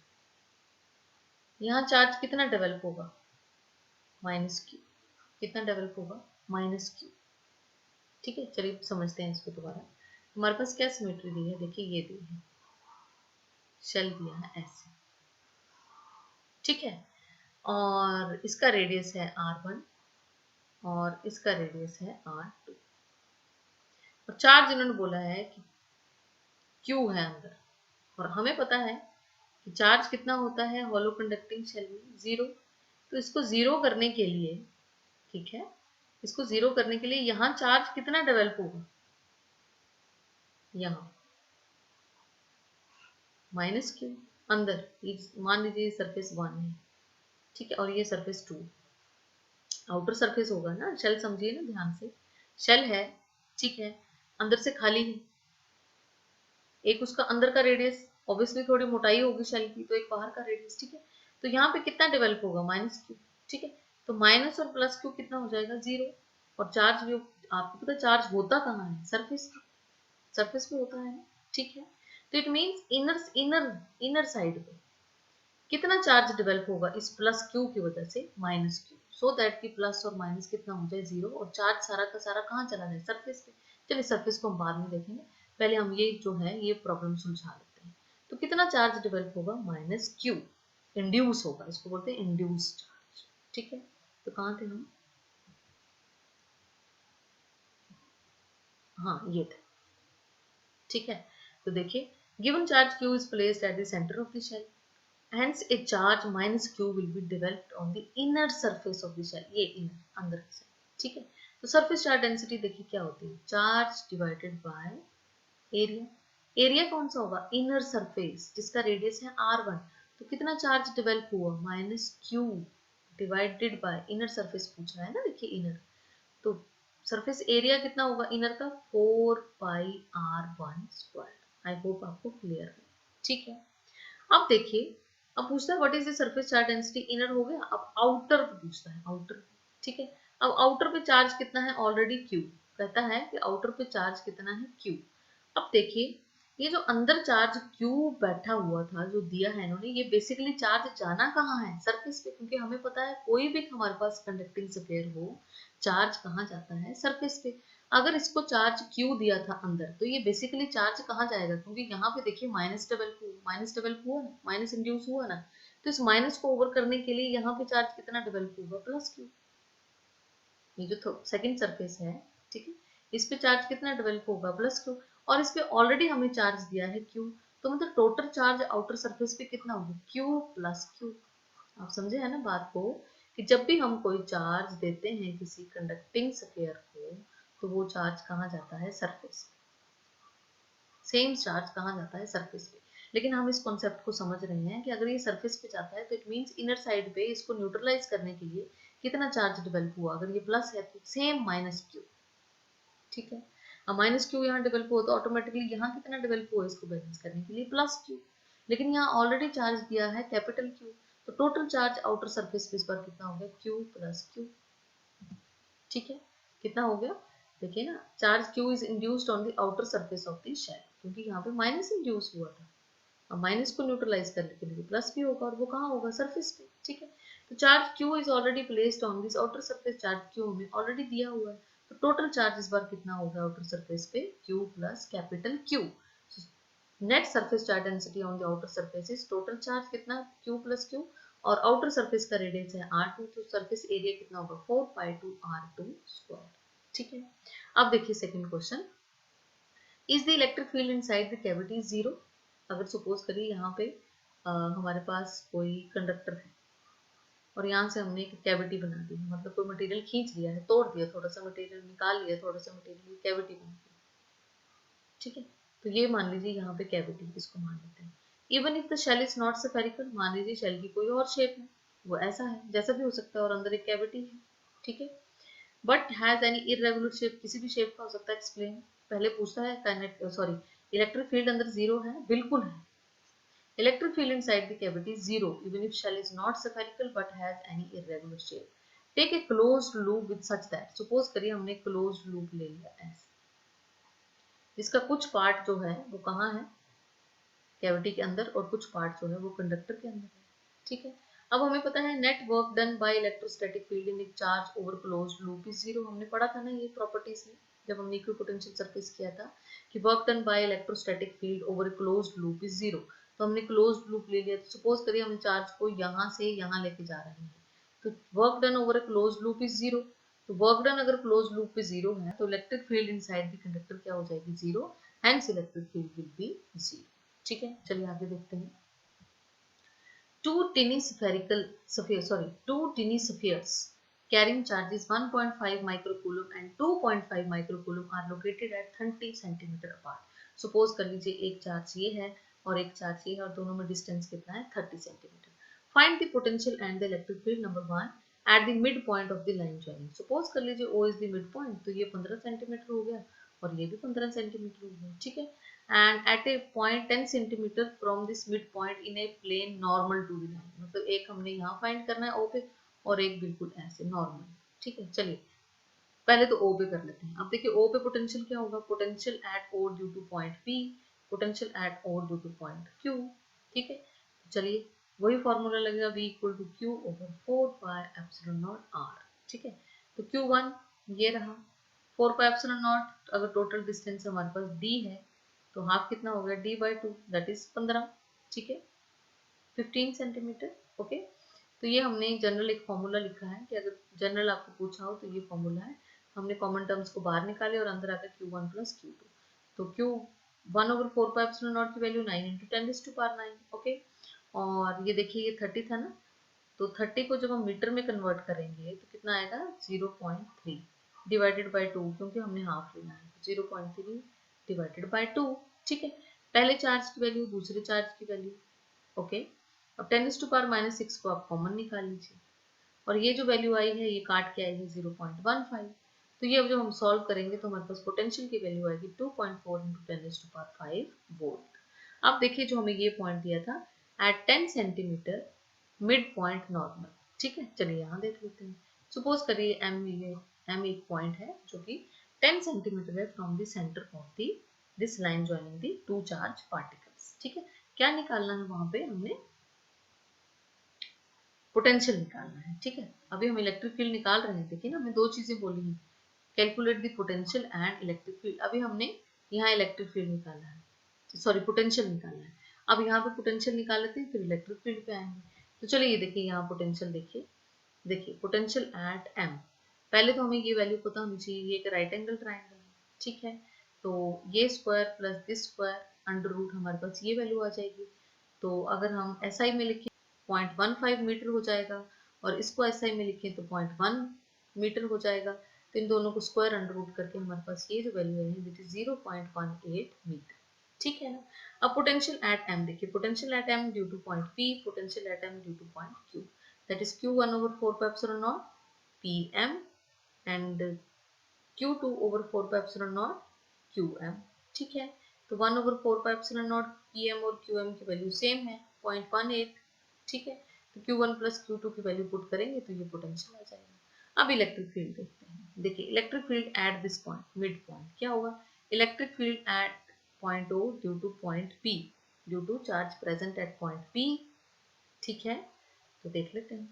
यहाँ चार्ज कितना डेवलप होगा, -q। कितना डेवलप होगा, -q। ठीक है, चलिए समझते हैं इसको दोबारा। हमारे पास क्या सिमेट्री दी है, देखिए ये दी है, शेल दिया है ऐसे। ठीक है, और इसका रेडियस है r1 और इसका रेडियस है r2, और चार्ज इन्होंने बोला है कि q है अंदर, और हमें पता है कि चार्ज कितना होता है हॉलो कंडक्टिंग शेल में, 0। तो इसको 0 करने के लिए, ठीक है, इसको 0 करने के लिए यहाँ चार्ज कितना डेवलप होगा, यहाँ -q अंदर, मान लीजिए सरफेस 1 है। ठीक है, और ये सरफेस 2, आउटर सरफेस होगा ना, शेल समझिए ना ध्यान से, शेल है, ठीक है, अंदर से खाली है। एक उसका अंदर का रेडियस, ऑब्वियसली थोड़ी मोटाई होगी शेल की, तो एक बाहर का रेडियस, ठीक है। तो यहाँ पे कितना डेवलप होगा, माइनस क्यू, ठीक है। तो माइनस और प्लस क्यू कितना हो जाएगा, 0। और चार्ज भी आपको पता चार्ज होता कहाँ है, सरफेस, सरफेस पे होता है, ठीक है। तो it means inner inner inner side पे कितना चार्ज डेवलप होगा इस प्लस क्यू की वजह से, माइनस क्यू, सो दैट कि प्लस और माइनस कितना हो जाए, 0, और चार्ज सारा का सारा कहाँ चला जाए, सरफेस पे। चलिए सरफेस को हम बाद में देखेंगे, पहले हम ये जो है ये प्रॉब्लम सुलझा लेते हैं। तो कितना चार्ज डेवलप होगा, माइनस क्यू, इंड्यूस होगा, इसको बोलते हैं इंड्यूस चार्ज, ठीक है। तो कहाँ थे हम, हाँ ये थे, ठीक है। तो देखिए, given charge q is placed at the center of the shell, hence a charge minus q will be developed on the inner surface of the shell, ये inner अंदर की साइड, ठीक है। तो सरफेस चार्ज डेंसिटी देखिए क्या होती है, charge divided by area. Area कौन सा होगा, इनर सरफेस, जिसका रेडियस है r1। तो कितना चार्ज डेवलप हुआ, minus q divided by inner surface पूछा है ना, देखिए इनर, तो सरफेस एरिया कितना होगा इनर का, 4πr1²। आई होप आपको क्लियर है, ठीक है। अब देखिए, अब पूछता है what is the surface charge density, inner हो गया, अब आउटर पे पूछता है, आउटर, ठीक है। अब आउटर पे चार्ज कितना है, ऑलरेडी क्यू, कहता है कि आउटर पे चार्ज कितना है, क्यू। अब देखिए, ये जो अंदर चार्ज क्यू बैठा हुआ था, जो दिया है इन्होंने, ये बेसिकली चार्ज जाना कहाँ है, सरफेस पे, क्योंकि हमें पता है कोई भी हमारे पास कंडक्टिंग स्फीयर हो, चार्ज कहाँ जाता है, सरफेस पे। अगर इसको चार्ज क्यू दिया था अंदर, तो ये बेसिकली चार्ज कहाँ जाएगा, क्योंकि यहाँ पे देखिए माइनस डेवलप हुआ ना, माइनस इंड्यूस हुआ ना, तो इस माइनस को ओवर करने के लिए यहाँ पे चार्ज कितना डेवलप होगा, प्लस क्यू। ये जो सेकंड सरफेस है, ठीक है, इस पे चार्ज कितना डेवलप होगा, प्लस क्यू। और इस पे ऑलरेडी हमें चार्ज दिया है क्यू, तो मतलब टोटल चार्ज आउटर सरफेस पे कितना होगा, क्यू प्लस क्यू। आप समझे है ना बात को, कि जब भी हम कोई चार्ज देते हैं किसी कंडक्टिंग स्फीयर को, तो वो चार्ज कहाँ जाता है, सरफेस, सेम चार्ज कहाँ जाता है, सरफेस पे। लेकिन हम इस कॉन्सेप्ट को समझ रहे हैं कि अगर ये सरफेस पे जाता है, तो इट मीन्स इनर साइड पे इसको न्यूट्रलाइज करने के लिए कितना चार्ज डेवलप हुआ, अगर ये प्लस है तो सेम माइनस क्यू, ठीक है। अब माइनस क्यू यहाँ डेवलप हुआ, तो ऑटोमेटिकली यहाँ कितना डेवलप हुआ, इसको बैलेंस करने के लिए प्लस क्यू। लेकिन यहाँ ऑलरेडी चार्ज दिया है कैपिटल क्यू, तो टोटल चार्ज आउटर सरफेस पे इस पर कितना हो गया, क्यू प्लस क्यू, ठीक है। कितना हो गया, देखिए ना, charge Q is induced on the outer surface of the shell, क्योंकि यहाँ पे माइनस इंड्यूस हुआ था। अब माइनस को न्यूट्रलाइज करने के लिए प्लस भी होगा, और वो कहाँ होगा, सरफेस पे, ठीक है। तो charge Q is already placed on this outer surface, charge Q हमें ऑलरेडी दिया हुआ है, तो टोटल चार्ज इस बार कितना होगा आउटर सरफेस पे, Q plus capital Q. Net surface charge density on the outer surface is, total charge कितना, क्यू प्लस क्यू, और आउटर सरफेस का रेडियस है r2, तो सरफेस एरिया कितना होगा, 4π2r2², ठीक है। अब देखिए second question, is the electric field inside the cavity zero. अगर सपोज करिए यहाँ पे हमारे पास कोई कंडक्टर है, और यहाँ से हमने एक कैविटी बना दी, मतलब कोई मटेरियल खींच लिया है, तोड़ दिया, थोड़ा सा मटेरियल निकाल लिया, थोड़ा सा मटेरियल, कैविटी बन गई, ठीक है। तो ये मान लीजिए यहाँ पे कैविटी, इसको मान लेते हैं। Even if the shell is not spherical, मान लीजिए शेल की कोई और शेप है, वो ऐसा है, जैसा भी हो सकता है, और अंदर एक कैविटी है, ठीक है। But has any irregular shape, किसी भी शेप का हो सकता है, एक्सप्लेन। पहले पूछता है काइनेट सॉरी इलेक्ट्रिक फील्ड अंदर जीरो है, बिल्कुल है। Electric field inside the cavity is zero even if shell is not spherical but has any irregular shape. Take a closed loop with such that, suppose करिए हमने closed loop ले लिया ऐसे, जिसका कुछ पार्ट जो है वो कहाँ है, कैविटी के अंदर, और कुछ पार्ट जो है वो कंडक्टर के अंदर है, ठीक है। अब हमें पता है net work done by electrostatic field in charge over closed loop is zero, हमने पढ़ा था ना ये प्रॉपर्टीज में, जब हमने इक्विपोटेंशियल सरफेस किया था, कि work done by electrostatic field over closed loop is zero. तो हमने क्लोज्ड लूप ले लिया, तो सपोज करिए हम चार्ज को यहाँ से यहाँ लेके जा रहे हैं, तो work done over closed loop is zero. तो वर्क डन अगर क्लोज्ड लूप पे जीरो है, तो electric field inside the conductor क्या हो जाएगी, zero, hence electric field will be zero, ठीक है। चलिए आगे देखते हैं। Two tiny spheres carrying charges 1.5 microcoulomb and 2.5 microcoulomb are located at 30 centimeter apart. Suppose कर लीजिए एक चार्ज ये है और एक चार्ज ये है, और दोनों में डिस्टेंस कितना है, 30 centimetre. Find the potential and the electric field, number 1 at the midpoint of the line joining. Suppose कर लीजिए O is the midpoint, तो ये 15 सेंटीमीटर हो गया और ये भी 15 सेंटीमीटर हो गया, ठीक है। And at a point 10 centimetre from this mid point in a plane normal to the line, मतलब एक हमने यहाँ फाइंड करना है ओ पे और एक बिल्कुल ऐसे नॉर्मल। ठीक है, चलिए पहले तो ओ पे कर लेते हैं। अब देखिए ओ पे पोटेंशियल क्या होगा, potential at O due to point P, potential at O due to point Q. ठीक है, चलिए वही फॉर्मूला लगेगा v equal to Q over 4πε0r। ठीक है, तो Q1 ये रहा 4πε0, अगर टोटल डिस्टेंस हमारे पास d है तो हाफ कितना हो गया d/2 दैट इज 15। ठीक है, 15 सेंटीमीटर। ओके, तो ये हमने जनरल एक फॉर्मूला लिखा है कि अगर जनरल आपको पूछा हो तो ये फॉर्मूला है। हमने कॉमन टर्म्स को बाहर निकाले और अंदर आता Q1 प्लस Q2, तो Q1 ओवर 4πε0 की वैल्यू 9 × 10⁹ ओके। और ये देखिए ये 30 था ना, तो 30 को जब हम मीटर में कन्वर्ट करेंगे तो कितना आएगा 0.3 डिवाइडेड बाई 2, क्योंकि हमने हाफ लेना है, 0.3 डिवाइडेड बाई 2। ठीक है, पहले चार्ज की वैल्यू दूसरे चार्ज की वैल्यू। ओके, अब 10⁻⁻6 को आप कॉमन निकाल लीजिए और ये जो वैल्यू आई है ये काट के आई है 0.15। तो ये अब जब हम सॉल्व करेंगे तो हमारे पास पोटेंशियल की वैल्यू आएगी 2.4 × 10⁵ वोल्ट। अब देखिए जो हमें ये पॉइंट दिया था एट 10 सेंटीमीटर मिड पॉइंट नॉर्मल। ठीक है, चलिए यहाँ देख लेते हैं। सपोज करिए एम एक पॉइंट है जो कि 10 सेंटीमीटर है from the centre of the this line joining the two charge particles. ठीक है, क्या निकालना है वहां पे, हमने पोटेंशियल निकालना है। ठीक है, अभी हम इलेक्ट्रिक फील्ड निकाल रहे हैं। देखिए ना, हमें दो चीजें बोली हैं, calculate the potential and electric field. अभी हमने यहाँ इलेक्ट्रिक फील्ड निकाला है, सॉरी पोटेंशियल निकालना है। अब यहाँ पे पोटेंशियल निकाल लेते हैं, फिर इलेक्ट्रिक फील्ड पे आएंगे। तो चलिए ये देखिए यहाँ पोटेंशियल देखिए, देखिए पोटेंशियल एट एम। पहले तो हमें ये वैल्यू पता होनी चाहिए, ये एक राइट एंगल ट्राइंगल है। ठीक है, तो ये square plus this square under root हमारे पास ये वैल्यू आ जाएगी। तो अगर हम एसआई में लिखें 0.15 मीटर हो जाएगा और इसको एसआई में लिखें तो 0.1 मीटर हो जाएगा। तो इन दोनों को स्क्वायर अंडर रूट करके हमारे पास ये जो वैल्यू है दैट इज 0.18 मीटर। ठीक है ना, अब पोटेंशियल एट एम देखिए, potential at M due to point P, potential at M due to point Q, that is Q1 over 4πε0 Pm and Q2 over 4πε0 Qm। ठीक है, तो 1 over 4πε0 Pm और Qm की वैल्यू सेम है 0.18। ठीक है, तो Q1 प्लस Q2 की वैल्यू पुट करेंगे तो ये पोटेंशियल आ जाएगा। अब इलेक्ट्रिक फील्ड देखते हैं। देखिए electric field at this point mid point क्या होगा, electric field at point O due to point P due to charge present at point P। ठीक है, तो देख लेते हैं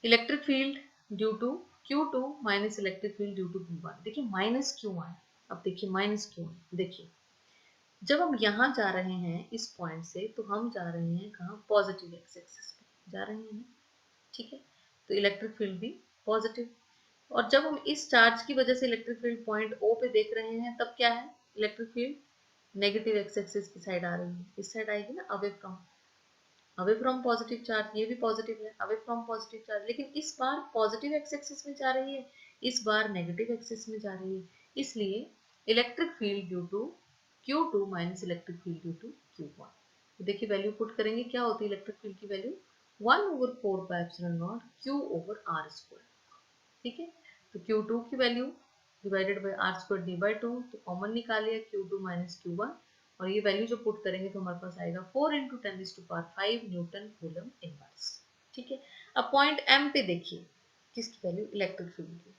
electric field due to Q2 minus electric field due to Q1। देखिए minus Q1, अब देखिए माइनस Q1, देखिए जब हम यहाँ जा रहे हैं इस पॉइंट से तो हम जा रहे हैं कहाँ, पॉजिटिव एक्स एक्सिस पे जा रहे हैं ना। ठीक है, तो इलेक्ट्रिक फील्ड भी पॉजिटिव। और जब हम इस चार्ज की वजह से इलेक्ट्रिक फील्ड पॉइंट O पे देख रहे हैं तब क्या है, electric field negative x axis की साइड आ रही है, इस साइड आएगी ना, अवे फ्रॉम पॉजिटिव चार्ज, ये भी पॉजिटिव है, अवे फ्रॉम पॉजिटिव चार्ज, लेकिन इस बार पॉजिटिव एक्स एक्सिस में जा रही है, इस बार नेगेटिव एक्सिस में जा रही है। इसलिए electric field due to Q2 minus electric field due to Q1। तो देखिए वैल्यू पुट करेंगे, क्या होती है इलेक्ट्रिक फील्ड की value 1 over 4πε0 Q over r square. ठीक है, तो Q2 की value divided by r square d/2, तो कॉमन निकालिए Q2 माइनस Q1 और ये वैल्यू जो पुट करेंगे तो हमारे पास आएगा 4 × 10⁵ न्यूटन कूलम इनवर्स। ठीक है, अब पॉइंट M पे देखिए किसकी वैल्यू, इलेक्ट्रिक फील्ड की।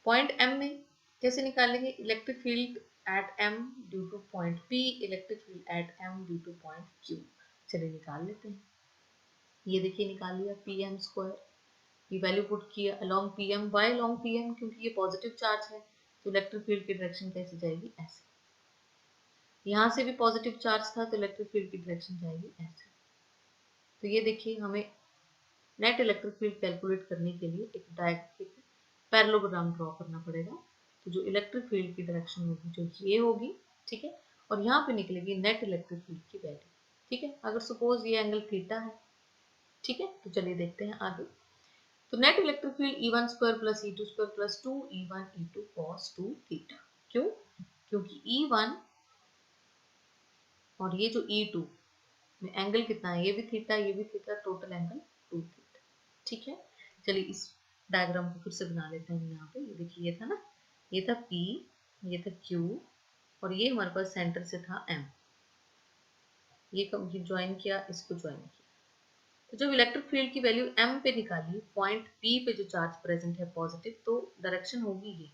पॉइंट M में कैसे निकालेंगे, electric field eight M due to point P, electric field eight M due to point Q। चलिए निकाल लेते हैं, ये देखिए निकाल लिया Pm स्क्वायर, ये वैल्यू पुट किया along Pm, why along Pm, क्योंकि ये पॉजिटिव चार्ज है तो इलेक्ट्रिक फील्ड की डायरेक्शन कैसे जाएगी, ऐसे। यहाँ से भी पॉजिटिव चार्ज था तो इलेक्ट्रिक फील्ड की डायरेक्शन जाएगी ऐसे। तो ये देखिए हमें नेट इलेक्ट्रिक फील्ड कैलकुलेट करने के लिए एक पैरेललोग्राम ड्रॉ करना पड़ेगा। तो जो इलेक्ट्रिक फील्ड की डायरेक्शन होगी जो ये होगी, ठीक है, और यहाँ पे निकलेगी नेट इलेक्ट्रिक फील्ड की वैल्यू। ठीक है, अगर सपोज ये एंगल थीटा है, ठीक है, तो चलिए देखते हैं आगे। तो net electric field E1 square plus E2 square plus 2 E1 E2 cos 2 theta. क्यों, क्योंकि E1 और ये जो E2 में एंगल कितना है, ये भी थीटा ये भी थीटा, टोटल एंगल 2 थीटा। ठीक है, चलिए इस डायग्राम को फिर से बना लेते हैं। यहाँ पे ये देखिए ये था ना, ये था P, ये था Q और ये हमारे पास सेंटर से था m, ये ज्वाइन किया, इसको ज्वाइन किया। तो जब इलेक्ट्रिक फील्ड की वैल्यू m पे निकाली, पॉइंट p पे जो चार्ज प्रेजेंट है पॉजिटिव, तो डायरेक्शन होगी ये,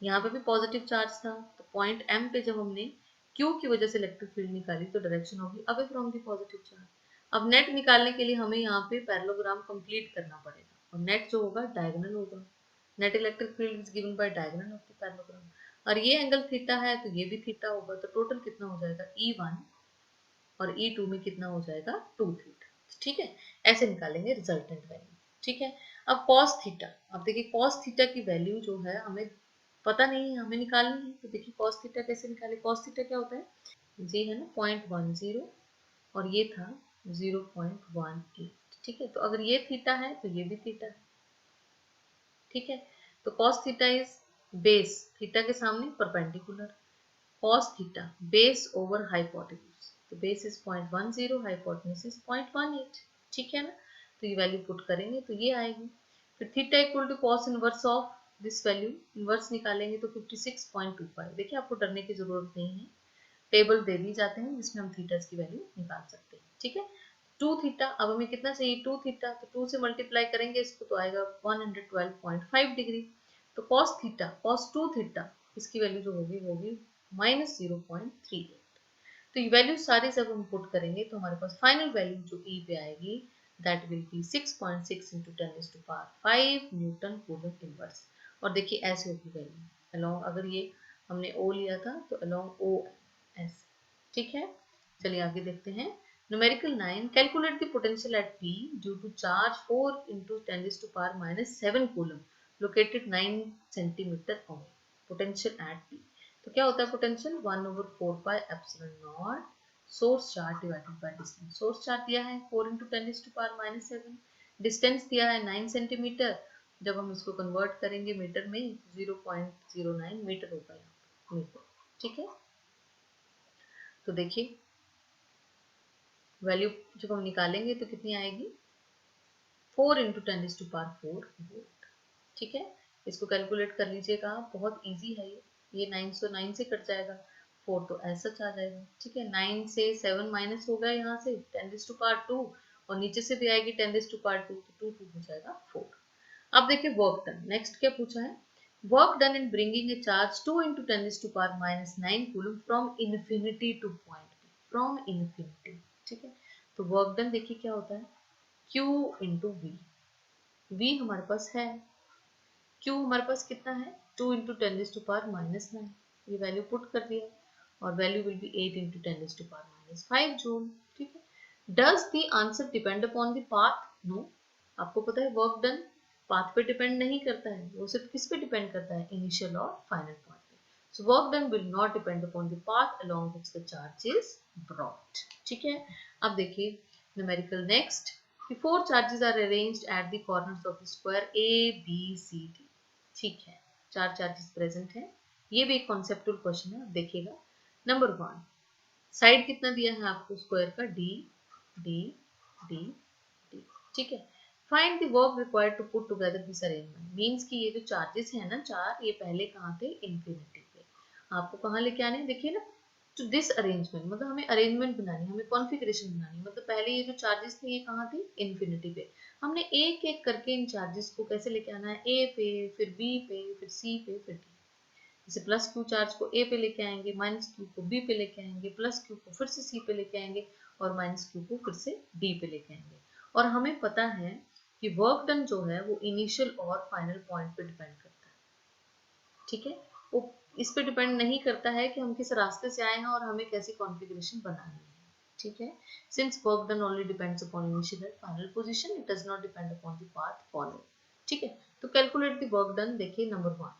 यहाँ पे भी पॉजिटिव चार्ज था, तो पॉइंट m पे जब हमने q की वजह से इलेक्ट्रिक फील्ड निकाली तो डायरेक्शन होगी away from the positive charge. अब नेट निकालने के लिए हमें यहाँ पे पैरेललोग्राम कंप्लीट करना पड़ेगा, और नेट जो होगा डायगोनल होगा। Net electric field is given by diagonal of the parallelogram, और ये एंगल थीटा है तो ये भी थीटा होगा, तो टोटल कितना हो जाएगा E1 और E2 में कितना हो जाएगा 2 थीटा। ठीक है, ऐसे निकालेंगे रिजल्टेंट वैल्यू। ठीक है, अब cos थीटा, अब देखिए cos थीटा की वैल्यू जो है हमें पता नहीं है, हमें निकालनी है। तो देखिए cos थीटा कैसे निकाले, cos थीटा क्या होता है, ये है ना 0.10 और ये था 0.18। ठीक है, तो अगर ये थीटा है तो ये भी थीटा है। ठीक है, तो cos theta is base, theta के सामने perpendicular, cos theta base over hypotenuse, तो बेस इज 0.10, हाइपोटेन्यूज इज 0.18। ठीक है ना, तो ये वैल्यू पुट करेंगे तो ये आएगी। फिर theta equal to cos inverse of this value, inverse निकालेंगे तो 56.25। देखिए आपको डरने की जरूरत नहीं है, टेबल दे दी जाते हैं जिसमें हम थीटा की वैल्यू निकाल सकते हैं। ठीक है, 2 थीटा, अब हमें कितना चाहिए 2 थीटा, तो 2 से मल्टीप्लाई करेंगे इसको तो आएगा 112.5 डिग्री। तो cos थीटा, cos 2 थीटा, इसकी वैल्यू जो होगी वो होगी -0.38। तो ये वैल्यू सारी जब हम पुट करेंगे तो हमारे पास फाइनल वैल्यू जो E पे आएगी that will be 6.6 × 10⁵ newton coulomb inverse. और देखिए ऐसे होगी वैल्यू अलोंग, अगर ये हमने O लिया था तो अलोंग O S। ठीक है, चलिए आगे देखते हैं। Numerical 9, calculate the potential at P due to charge 4 × 10⁻⁷ coulomb located 9 centimetre away. Potential at P, तो क्या होता है potential 1/4πε0 source charge divided by distance. Source charge दिया है 4 × 10⁻⁷, डिस्टेंस दिया है 9 सेंटीमीटर, जब हम इसको कन्वर्ट करेंगे मीटर में 0.09 मीटर होगा यहाँ मीटर। ठीक है, तो देखिए वैल्यू जब हम निकालेंगे तो कितनी आएगी 4 × 10⁴ वोल्ट। ठीक है, इसको कैलकुलेट कर लीजिएगा, बहुत इजी है ये 909 से कट जाएगा, 4 तो ऐसा आ जाएगा। ठीक है, 9 से 7 माइनस हो गया यहाँ से 10⁻², और नीचे से भी आएगी 10⁻², तो 2 हो जाएगा 4। अब देखिए वर्क डन, नेक्स्ट क्या पूछा है, work done in bringing a charge 2 × 10⁻⁹ coulomb from infinity to point P, from infinity. ठीक है, तो वर्क डन देखिए क्या होता है Q × V, V हमारे पास है, Q हमारे पास कितना है 2 × 10⁻⁹, ये वैल्यू पुट कर दिया, और वैल्यू विल बी 8 × 10⁻⁵ जूल। ठीक है, does the answer depend upon the path, no. आपको पता है वर्क डन पाथ पे डिपेंड नहीं करता है, वो सिर्फ किस पे डिपेंड करता है, इनिशियल और फाइनल पॉइंट पे। So work done will not depend upon the path along which the charge is brought. ठीक है, अब देखिए numerical next, the four charges are arranged at the corners of the square A, B, C, D। ठीक है, 4 charges present हैं, ये भी एक कॉन्सेप्टुअल क्वेश्चन है। अब देखिएगा नंबर 1, साइड कितना दिया है आपको स्क्वायर का D, D, D, D। ठीक है, find the work required to put together this arrangement, means कि ये जो चार्जेस है ना 4, ये पहले कहाँ थे इन्फिनिटी पे, आपको कहाँ लेके आने, देखिए ना टू दिस अरेंजमेंट, मतलब हमें अरेंजमेंट बनानी, हमें कॉन्फ़िगरेशन बनानी, मतलब पहले ये जो चार्जेस थे ये कहाँ थे इन्फिनिटी पे, हमने एक एक करके इन चार्जेस को कैसे लेके आना है, ए पे, फिर बी पे, फिर सी पे, फिर डी। जैसे प्लस क्यू चार्ज को ए पे लेके आएंगे, माइनस क्यू को बी पे लेके आएंगे, प्लस क्यू को फिर से सी पे लेके आएंगे, और माइनस क्यू को फिर से डी पे लेके आएंगे। और हमें पता है कि वर्क डन जो है वो इनिशियल और फाइनल पॉइंट पे डिपेंड करता है। ठीक है, वो इस पे डिपेंड नहीं करता है कि हम किस रास्ते से आए हैं और हमें कैसी कॉन्फ़िगरेशन बनानी है। ठीक है, since work done only depends upon initial and final position, it does not depend upon the path followed. ठीक है, तो कैलकुलेट द वर्क डन। देखिए नंबर 1,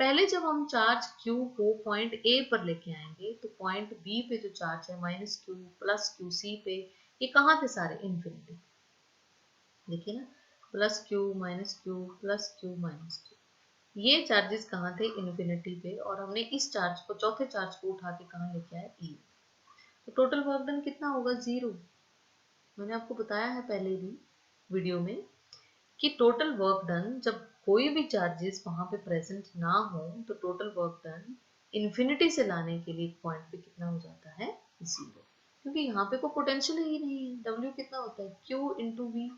पहले जब हम चार्ज Q को पॉइंट A पर लेके आएंगे तो पॉइंट B पे जो चार्ज है -Q प्लस Q C पे, ये कहाँ थे सारे इन्फिनिटी। देखिए ना +Q -Q plus Q -Q, ये चार्जेस कहाँ थे इन्फिनिटी पे, और हमने इस चार्ज को, चौथे चार्ज को उठा के कहाँ लेके आए E। तो टोटल वर्क डन कितना होगा 0। मैंने आपको बताया है पहले भी वीडियो में कि टोटल वर्क डन जब कोई भी चार्जेस वहां पे प्रेजेंट ना हो तो टोटल वर्क डन इन्फिनिटी से लाने के लिए एक पॉइंट पे कितना हो जाता है 0, क्योंकि यहाँ पे कोई पोटेंशियल ही नहीं है। W कितना होता है Q इंटू V।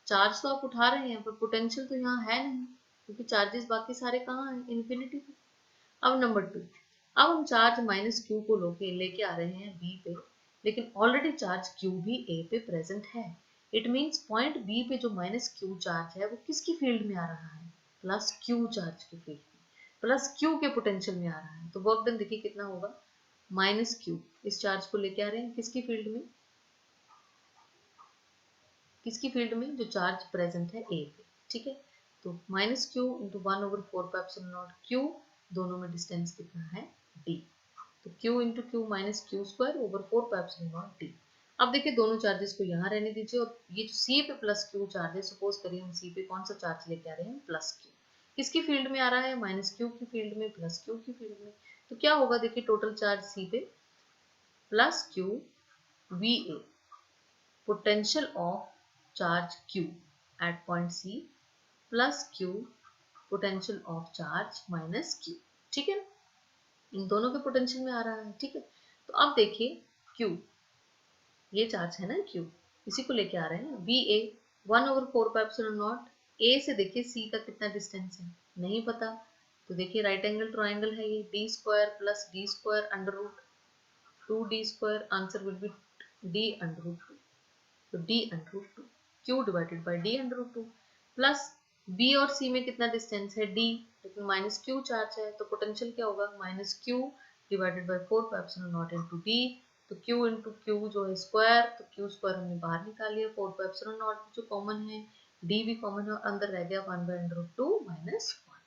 चार्ज तो आप उठा रहे हैं पर पोटेंशियल तो यहाँ है नहीं, क्योंकि चार्जेस बाकी सारे कहाँ हैं, इन्फिनिटी पे। अब नंबर 2, अब हम चार्ज माइनस Q को लेके आ रहे हैं B पे, लेकिन ऑलरेडी चार्ज Q भी A पे प्रेजेंट है। इट मीन्स पॉइंट B पे जो माइनस Q चार्ज है वो किसकी फील्ड में आ रहा है, प्लस Q चार्ज की फील्ड में, प्लस Q के पोटेंशियल में आ रहा है। तो वर्क डन देखिए कितना होगा, माइनस Q, इस चार्ज को लेके आ रहे हैं किसकी फील्ड में, किसकी फील्ड में, जो चार्ज प्रेजेंट है A पे, ठीक है। तो माइनस Q इंटू 1/4πε0 Q, दोनों में डिस्टेंस कितना है D, तो Q into Q minus Q²/4πε0 D। अब देखिए दोनों चार्जेस को यहाँ रहने दीजिए, और ये जो C पे प्लस Q चार्ज है, सपोज करिए हम C पे कौन सा चार्ज लेके आ रहे हैं, प्लस Q, किसकी फील्ड में आ रहा है, माइनस Q की फील्ड में, प्लस Q की फील्ड में। तो क्या होगा देखिए, टोटल चार्ज C पे plus Q VA, potential of charge Q at point C plus Q potential of charge minus Q, ठीक है, इन दोनों के पोटेंशियल में आ रहा है, ठीक है। तो अब देखिए Q, ये चार्ज है ना Q, इसी को लेके आ रहे हैं VA 1/4πε0। A से देखिए C का कितना डिस्टेंस है, नहीं पता, तो देखिए राइट एंगल ट्राइंगल है ये, d² plus d² under root 2d², answer will be d under root 2, तो d under root 2, Q divided by d under root 2, plus B और C में कितना डिस्टेंस है D, लेकिन माइनस Q चार्ज है, तो पोटेंशियल क्या होगा, minus Q divided by 4πε0 into D, तो Q इंटू Q जो है स्क्वायर, तो Q² हमने बाहर निकाल लिया, 4πε0 जो कॉमन है, D भी कॉमन है, और अंदर रह गया 1/√2 माइनस 1।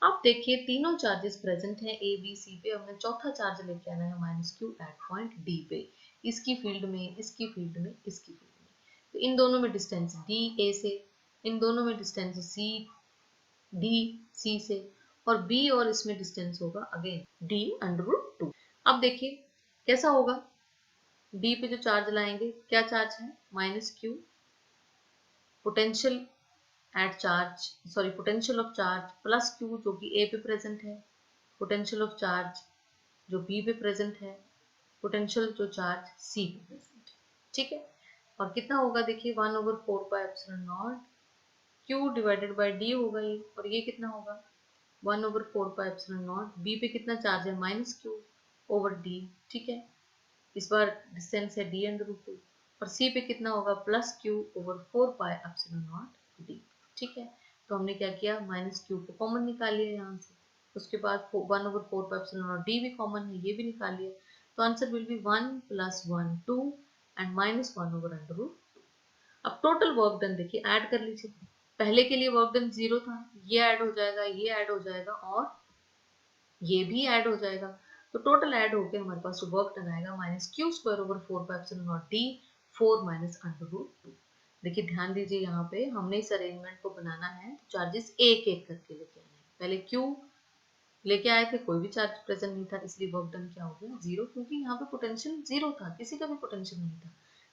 अब देखिए तीनों चार्जेस प्रेजेंट हैं A B C पे, हमने चौथा चार्ज लेके आना है minus Q at point D पे, इसकी फील्ड में, इसकी फील्ड में, इसकी फील्ड में। तो इन दोनों में डिस्टेंस D A से, इन दोनों में डिस्टेंस C D C से, और B और इसमें डिस्टेंस होगा अगेन D अंडर रूट 2। अब देखिए कैसा होगा, D पे जो चार्ज लाएंगे, क्या चार्ज है, minus Q, potential at charge, sorry potential of charge plus Q जो कि A पे प्रेजेंट है, पोटेंशियल ऑफ चार्ज जो B पे प्रेजेंट है, पोटेंशियल जो चार्ज C पे प्रेजेंट है, ठीक है। और कितना होगा देखिए 1/4πε0 Q डिवाइडेड बाई D होगा ये, और ये कितना होगा 1/4πε0, B पे कितना चार्ज है, माइनस Q ओवर D, ठीक है, इस बार डिस्टेंस है D अंडर रूट 2, और C पे कितना होगा प्लस Q ओवर 4πε0 D, ठीक है। तो हमने क्या किया, माइनस Q को कॉमन निकाल लिया यहाँ से, उसके बाद 1/4πε0 D भी कॉमन है, ये भी निकाल लिया, तो answer will B 1 + 1 2 and minus 1/√2। अब टोटल वर्क डन देखिए, ऐड कर लीजिए, पहले के लिए वर्क डन 0 था, ये ऐड हो जाएगा, ये ऐड हो जाएगा, और ये भी ऐड हो जाएगा, तो टोटल ऐड होके हमारे पास जो वर्क डन आएगा माइनस Q²/4πε0 D 4 माइनस √2। देखिए ध्यान दीजिए, यहाँ पे हमने इस अरेंजमेंट को बनाना है तो चार्जेस एक एक करके लेके आने हैं, पहले Q लेके आए थे, कोई भी चार्ज प्रेजेंट नहीं था, इसलिए वर्क डन क्या हो गया 0, क्योंकि यहाँ पे पोटेंशियल 0 था, किसी का भी पोटेंशियल नहीं था।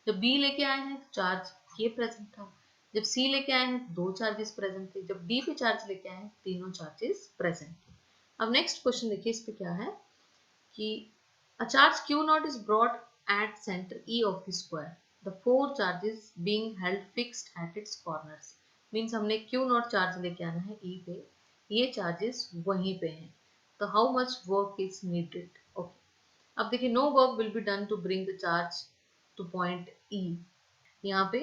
जब B लेके आए हैं तो चार्ज ये प्रेजेंट था, जब C लेके आए हैं तो 2 चार्जेस प्रेजेंट थे, जब D पे चार्ज लेके आए हैं तीनों चार्जेस प्रेजेंट थे। अब नेक्स्ट क्वेश्चन देखिए, इस पे क्या है कि a charge Q0 is brought at center E of the square, the 4 charges being held fixed at its corners, means हमने Q0 चार्ज लेके आना है E पे, ये चार्जेस वहीं पे हैं, तो how much work is needed, okay। अब देखिए no work will be done to bring the charge to point E, यहाँ पे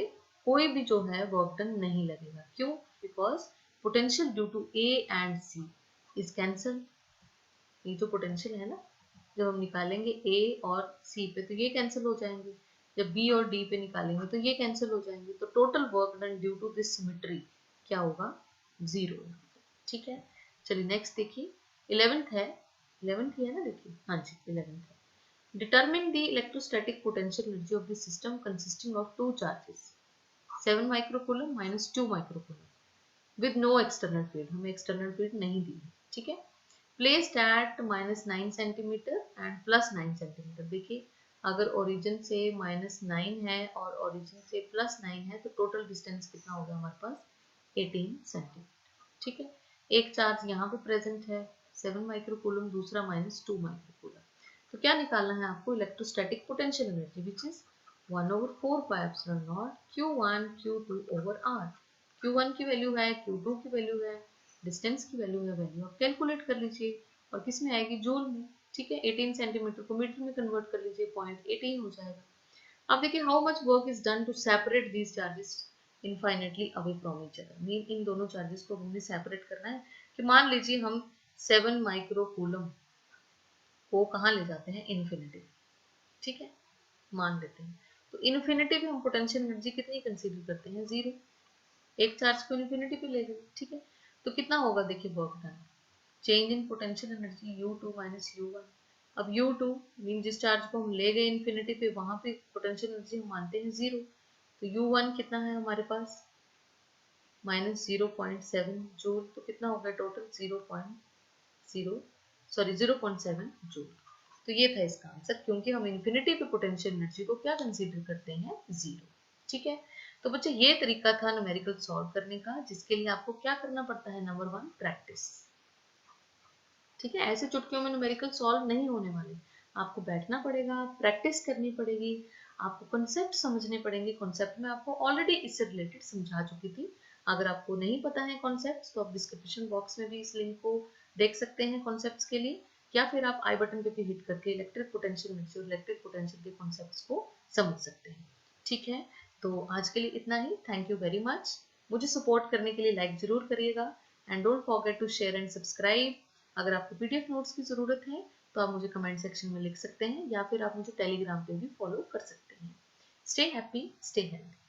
कोई भी जो है वर्क डन नहीं लगेगा, क्यों, because potential due to A and C is cancel, ये जो पोटेंशियल है ना, जब हम निकालेंगे A और C पे तो ये कैंसिल हो जाएंगे, जब B और D पे निकालेंगे तो ये कैंसिल हो जाएंगे, तो total work done due to this symmetry क्या होगा 0, ठीक है। चलिए नेक्स्ट देखिए, 11th है, 11th ही है ना, देखिए हाँ जी 11th है। Determine the electrostatic potential energy of the system consisting of two charges 7 microcoulomb minus 2 microcoulomb with no external field, हमें external field नहीं दी है, ठीक है। Placed at -9 centimetre and +9 centimetre, देखिए अगर ओरिजिन से -9 है और ओरिजिन से +9 है तो टोटल डिस्टेंस कितना होगा हमारे पास 18 सेंटीमीटर, ठीक है। एक चार्ज यहाँ पे प्रेजेंट है 7 माइक्रोकूलम, दूसरा -2 माइक्रोकूलम। तो क्या निकालना है आपको? Electrostatic potential energy which is 1/4 pi epsilon not Q1 Q2 over R। Q1 की वैल्यू है, Q2 की वैल्यू है, डिस्टेंस की वैल्यू है, वैल्यू आप कैलकुलेट कर लीजिए और किस में आएगी? जूल में। ठीक है, 18 सेंटीमीटर को मीटर में कन्वर्ट कर लीजिए, 0.18 हो जाएगा। अब देखिए how much work is done to separate these charges infinitely away from each other. Mean इन दोनों चार्जेस को हमने सेपरेट करना है कि मान लीजिए हम 7 माइक्रोकूलम को कहाँ ले जाते हैं? इन्फिनिटी। ठीक है, मान लेते हैं। तो इन्फिनिटी पे हम पोटेंशियल एनर्जी कितनी कंसीडर करते हैं? 0। एक चार्ज को इन्फिनिटी पे ले गए। ठीक है, तो कितना होगा? देखिए work done, change in potential energy U2 minus U1। अब U2 मीन जिस चार्ज को हम ले गए इन्फिनिटी पे, वहां पे पोटेंशियल एनर्जी हम मानते हैं 0। तो U1 कितना है हमारे पास? -0.7 जूल। तो कितना हो गया टोटल? 0.7 जूल। तो ये था इसका आंसर, क्योंकि हम इन्फिनिटी पे पोटेंशियल एनर्जी को क्या कंसीडर करते हैं? 0। ठीक है, तो बच्चे ये तरीका था न्यूमेरिकल सॉल्व करने का, जिसके लिए आपको क्या करना पड़ता है? Number 1 practice. ठीक है, ऐसे चुटकियों में न्यूमेरिकल सॉल्व नहीं होने वाले, आपको बैठना पड़ेगा, प्रैक्टिस करनी पड़ेगी, आपको कॉन्सेप्ट समझने पड़ेंगे। कॉन्सेप्ट में आपको ऑलरेडी इससे रिलेटेड समझा चुकी थी। अगर आपको नहीं पता है कॉन्सेप्ट्स तो आप डिस्क्रिप्शन बॉक्स में भी इस लिंक को देख सकते हैं कॉन्सेप्ट्स के लिए, या फिर आप आई बटन पे भी हिट करके इलेक्ट्रिक पोटेंशियल एनर्जी और इलेक्ट्रिक पोटेंशियल के कॉन्सेप्ट्स को समझ सकते हैं। ठीक है, तो आज के लिए इतना ही। Thank you very much. मुझे सपोर्ट करने के लिए लाइक जरूर करिएगा and don't forget to share and subscribe. अगर आपको पीडीएफ नोट्स की ज़रूरत है तो आप मुझे कमेंट सेक्शन में लिख सकते हैं, या फिर आप मुझे टेलीग्राम पे भी फॉलो कर सकते हैं। Stay happy, stay healthy.